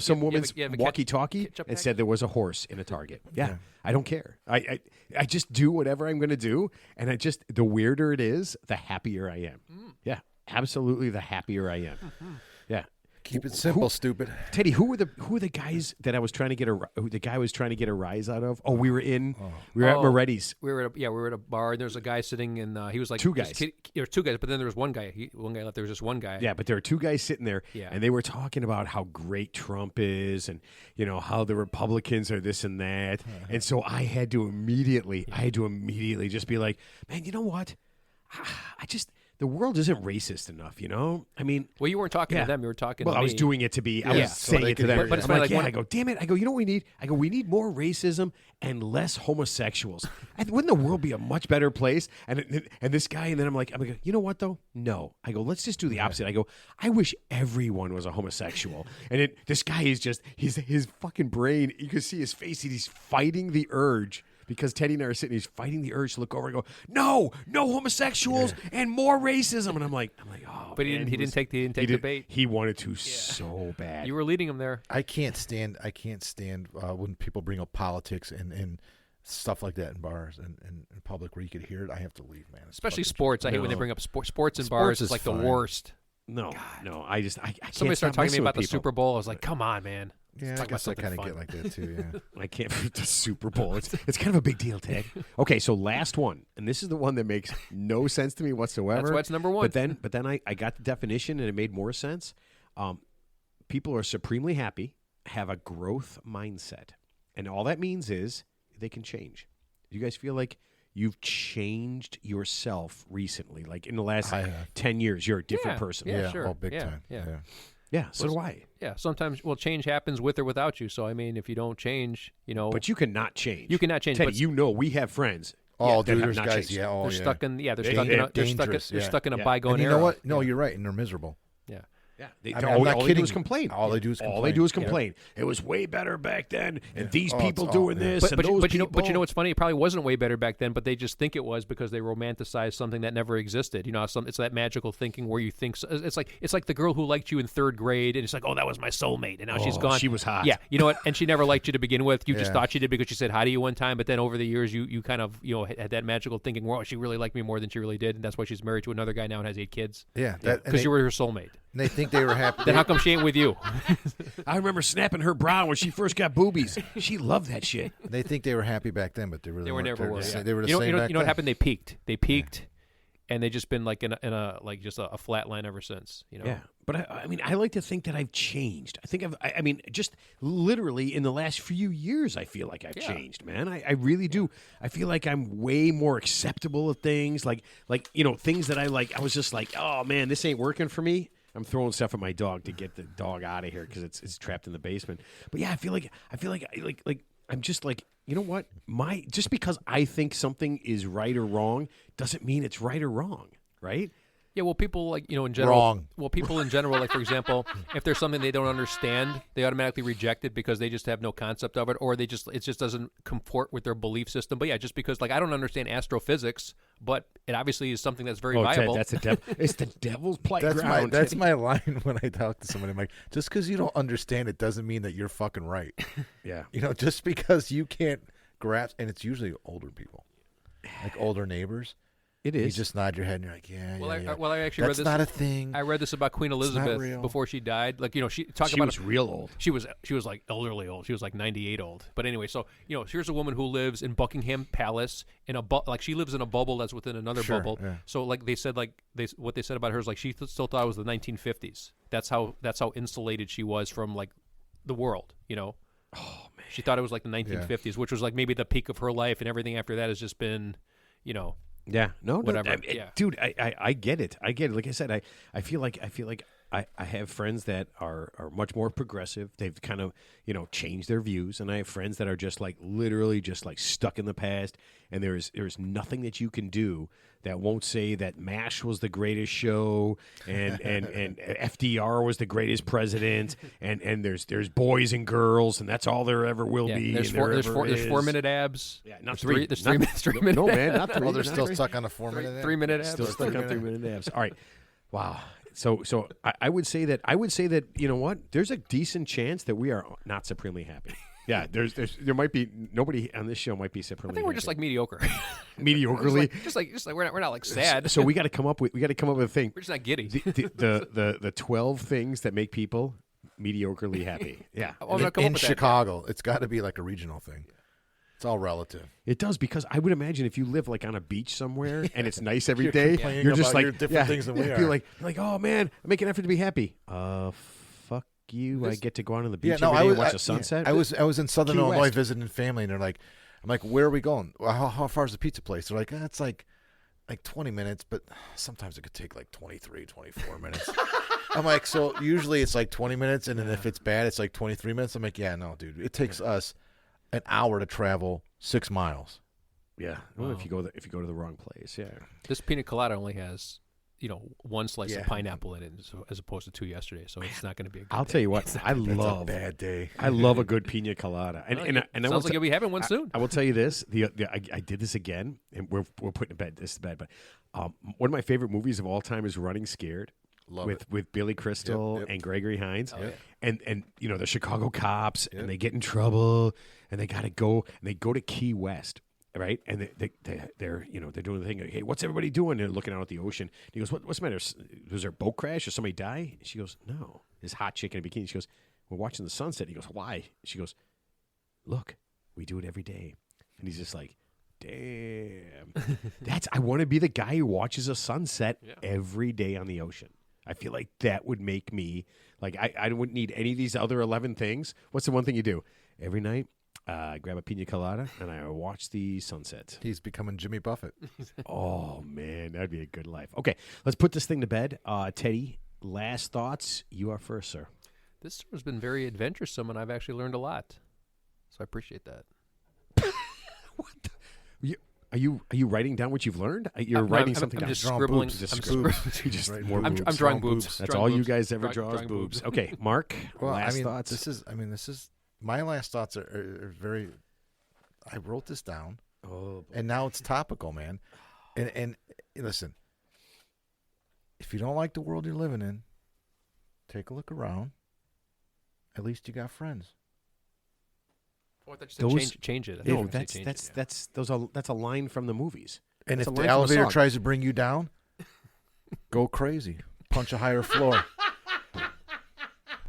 some woman's you have a walkie-talkie ketchup and pack? said there was a horse in a Target. Yeah, I don't care. I just do whatever I'm going to do, and the weirder it is, the happier I am. Yeah, absolutely, the happier I am. Yeah. Keep it simple, stupid. Teddy, who were the guys that I was trying to get the guy was trying to get a rise out of? Oh, we were at Moretti's. We were at a bar, and there was a guy sitting, and he was like two guys. There were two guys, but then there was one guy. One guy left. There was just one guy. Yeah, but there were two guys sitting there, Yeah. and they were talking about how great Trump is, and how the Republicans are this and that, and so I had to immediately just be like, man, you know what? The world isn't racist enough, I mean, well, you weren't talking to them; you were talking. Well, to I was me. doing it to be. I was so saying they it to could them. hear But you. I'm like, I go, damn it! I go, you know what we need? I go, we need more racism and less homosexuals. Wouldn't the world be a much better place? And this guy, and then I'm like, you know what though? No. I go, let's just do the opposite. I go, I wish everyone was a homosexual. And this guy is just his fucking brain. You can see his face. He's fighting the urge. Because Teddy and I are sitting, he's fighting the urge to look over and go, no homosexuals and more racism. And I'm like, oh. But he didn't take the bait. He wanted to so bad. You were leading him there. I can't stand when people bring up politics and stuff like that in bars and in public where you could hear it. I have to leave, man. Especially sports. I hate when they bring up sports in bars. It's like fine. the worst. No, I can't. Somebody started talking to me about the people. Super Bowl. I was like, come on, man. Yeah, I guess I kind of get like that too. Yeah, I can't. The Super Bowl. It's kind of a big deal, Ted. Okay, so last one, and this is the one that makes no sense to me whatsoever. That's why it's number one. But then I got the definition, and it made more sense. People are supremely happy, have a growth mindset, and all that means is they can change. Do you guys feel like you've changed yourself recently? Like in the last 10 years, you're a different person. Yeah, sure. Oh, big time. Yeah, so do I. Yeah, sometimes, change happens with or without you. So, I mean, if you don't change, But you cannot change. You cannot change. Teddy, we have friends. Oh, that dude, have there's not guys. changed. Yeah, they're stuck in. Yeah, they're stuck in a bygone and you era. know what? No, you're right, and they're miserable. Yeah. Yeah, I'm not all they kidding do is you. complain. All they do is complain. It was way better back then, and these people it's doing this, and those people. But you know what's funny? It probably wasn't way better back then, but they just think it was because they romanticize something that never existed. It's that magical thinking where you think it's like the girl who liked you in third grade, and it's like, oh, that was my soulmate, and now she's gone. She was hot. Yeah, you know what? And she never liked you to begin with. You just thought she did because she said hi to you one time, but then over the years, you kind of had that magical thinking where she really liked me more than she really did, and that's why she's married to another guy now and has 8 kids. Yeah, because you were her soulmate. And they think they were happy. Then how come she ain't with you? I remember snapping her brow when she first got boobies. She loved that shit. They think they were happy back then, but they really weren't. Never were. They were the same back you know what then. happened? They peaked, and they just been like in a like just a flat line ever since. Yeah, but I mean, I like to think that I've changed. I think I mean, just literally in the last few years, I feel like I've changed, man. I really do. I feel like I'm way more acceptable of things, like things that I like. I was just like, oh man, this ain't working for me. I'm throwing stuff at my dog to get the dog out of here because it's trapped in the basement. But yeah, I feel like I'm just like, you know what? Just because I think something is right or wrong doesn't mean it's right or wrong, right? Yeah, well, people in general. Wrong. Well, people in general, like for example, if there's something they don't understand, they automatically reject it because they just have no concept of it, or it just doesn't comport with their belief system. But yeah, just because I don't understand astrophysics, but it obviously is something that's very viable. Ted, that's the devil. It's the devil's playground. That's my line when I talk to somebody. I'm like, just because you don't understand it doesn't mean that you're fucking right. Yeah. Just because you can't grasp, and it's usually older people, like older neighbors. It is. You just nod your head and you're like, yeah. Well, I actually read this. That's not a thing. I read this about Queen Elizabeth before she died. She was real old. She was like elderly old. She was like 98 old. But anyway, so here's a woman who lives in Buckingham Palace in she lives in a bubble that's within another bubble. Yeah. So what they said about her is she still thought it was the 1950s. That's how insulated she was from the world. Oh man. She thought it was like the 1950s, which was like maybe the peak of her life, and everything after that has just been, Yeah, no, whatever. Dude, I get it. I get it. Like I said, I feel like I have friends that are much more progressive. They've kind of, changed their views, and I have friends that are just literally just stuck in the past, and there's nothing that you can do that won't say that MASH was the greatest show and FDR was the greatest president, and there's boys and girls, and that's all there ever will be. There's there's 4-minute abs. Yeah, not three. There's 3 minutes. 3 minute. No, man, not 3. Oh, they're still stuck on a 4-minute abs? 3 minute abs. Still stuck on 3 minute abs. All right. Wow. So I would say that you know what? There's a decent chance that we are not supremely happy. Yeah, there might be nobody on this show might be separately. I think we're just like mediocre. mediocrely. just like we're not like sad. So we got to come up with a thing. We're just not giddy. The 12 things that make people mediocrely happy. Yeah. I'm gonna come up In with that. Chicago, it's got to be like a regional thing. It's all relative. It does, because I would imagine if you live like on a beach somewhere and it's nice every day, complaining you're just about like your different things than we you're are. like, oh man, I make an effort to be happy. Fuck you. I get to go out on the beach every day and watch the sunset. I was in Southern Key Illinois West. visiting family, and they're like, I'm like, where are we going? Well, how far is the pizza place? They're like, it's like 20 minutes, but sometimes it could take like 23, 24 minutes. I'm like, so usually it's like 20 minutes, and then if it's bad, it's like 23 minutes. I'm like, yeah, no, dude, it takes us an hour to travel 6 miles. Yeah. Well, if you go to the wrong place, yeah. This pina colada only has, one slice Yeah. of pineapple in it, as opposed to 2 yesterday. So it's not going to be a good I'll day. tell you what, I That's love a bad day. I love a good pina colada, and Well, and, it and I sounds will like you'll be having one soon. I will tell you this: I did this again, and we're putting this to bed. But one of my favorite movies of all time is Running Scared. Love with Billy Crystal Yep. and Gregory Hines, yeah. and the Chicago cops, Yep. and they get in trouble, and they got to go, and they go to Key West, right? And they're doing the thing. Hey, what's everybody doing? They're looking out at the ocean. And he goes, what's the matter? Was there a boat crash or somebody die? And she goes, no. This hot chick in a bikini. She goes, we're watching the sunset. He goes, why? She goes, look, we do it every day. And he's just like, damn. I want to be the guy who watches a sunset every day on the ocean. I feel like that would make me, like, I wouldn't need any of these other 11 things. What's the one thing you do? Every night, I grab a pina colada and I watch the sunset. He's becoming Jimmy Buffett. Oh, man, that'd be a good life. Okay, let's put this thing to bed. Teddy, last thoughts. You are first, sir. This tour has been very adventuresome, and I've actually learned a lot. So I appreciate that. What the? Are you writing down what you've learned? You're writing something I'm down. just Drawing scribbling. boobs. Just I'm scribble. scribbling. You just Right. more I'm boobs. drawing Drawing boobs. boobs. That's Drawing all you boobs. guys ever Drawing- draw is drawing boobs. Okay, Mark, Well, last thoughts. this is my last thoughts are very. I wrote this down, and now it's topical, man. And listen, if you don't like the world you're living in, take a look around. At least you got friends. Oh, I thought you said Those- change it. I thought No, you were gonna say change it, yeah. that's a line from the movies. And That's if a the line from a elevator song. tries to bring you down, go crazy. Punch a higher floor.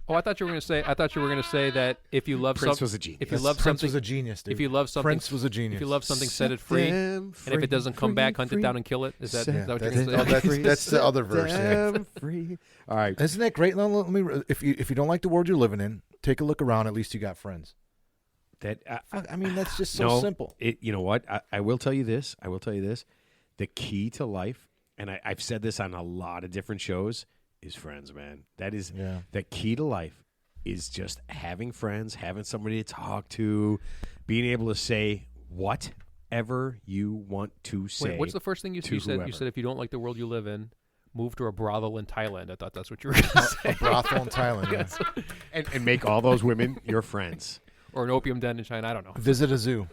Oh, I thought you were going to say that if you love Prince something, was a genius. if you Prince love Prince something, was a genius, dude. if you love something, Prince was a genius. If you love something, set it free. And if it doesn't come back, hunt it down and kill it. Is that what you're going to say? That's the other verse. Yeah. Free. All right. Isn't that great? Let me. If you don't like the world you're living in, take a look around. At least you got friends. That I mean, that's just so no, simple. You know what? I will tell you this. The key to life, and I've said this on a lot of different shows, is friends, man. That is the key to life is just having friends, having somebody to talk to, being able to say whatever you want to say. Wait, what's the first thing you said? whoever. You said if you don't like the world you live in, move to a brothel in Thailand. I thought that's what you were going to say. A brothel in Thailand. Yeah. and make all those women your friends. Or an opium den in China. I don't know. Visit a zoo.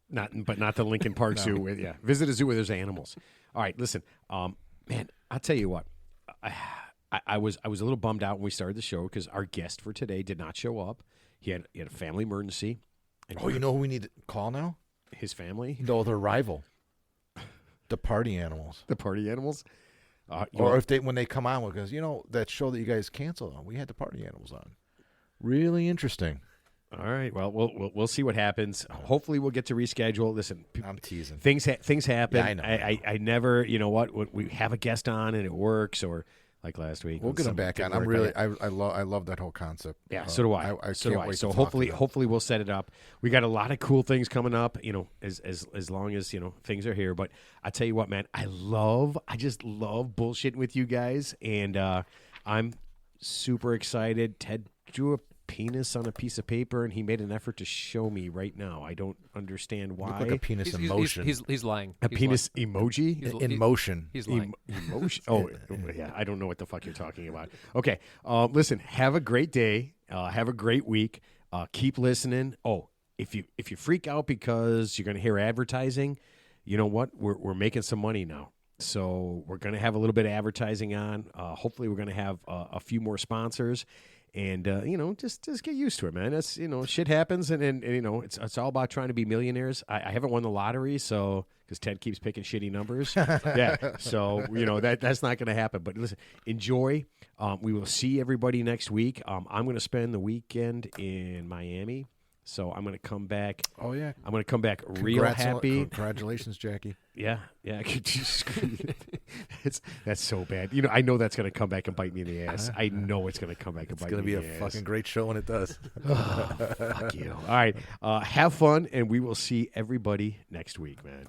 But not the Lincoln Park Zoo. Visit a zoo where there's animals. All right, listen, man. I'll tell you what. I was a little bummed out when we started the show because our guest for today did not show up. He had a family emergency. And Oh, you know who we need to call now? his family, No, their rival. The party animals. the party animals. Or if when they come on, because that show that you guys canceled on, we had the party animals on. Really interesting. all right, well, we'll see what happens. Hopefully, we'll get to reschedule. Listen, I'm teasing. things happen. Yeah, I know. I never, you know what? When we have a guest on and it works, or like last week, We'll when get them something back didn't on. work, I love that whole concept. Yeah, so do I. I so can't do I. wait So to talk to them. hopefully we'll set it up. We got a lot of cool things coming up, as long as, things are here. But I tell you what, man, I just love bullshitting with you guys, and I'm super excited. Ted drew a penis on a piece of paper, and he made an effort to show me right now. I don't understand why. Look like a penis He's, in he's, motion. he's lying. A He's penis lying. emoji? He's- in motion. He's lying. Emotion. Oh, yeah. I don't know what the fuck you're talking about. Okay. Listen. Have a great day. Have a great week. Keep listening. Oh, if you freak out because you're going to hear advertising, you know what? We're making some money now. So we're going to have a little bit of advertising on. Hopefully, we're going to have a few more sponsors. And just get used to it, man. That's shit happens, and it's all about trying to be millionaires. I haven't won the lottery, so because Ted keeps picking shitty numbers, yeah. So that's not going to happen. But listen, enjoy. We will see everybody next week. I'm going to spend the weekend in Miami, so I'm going to come back. Oh yeah, I'm going to come back real happy. Congratulations, Jackie. Yeah. That's so bad. I know that's going to come back and bite me in the ass. I know it's going to come back and bite me in the ass. It's going to be a fucking great show when it does. Oh, fuck you. All right. Have fun, and we will see everybody next week, man.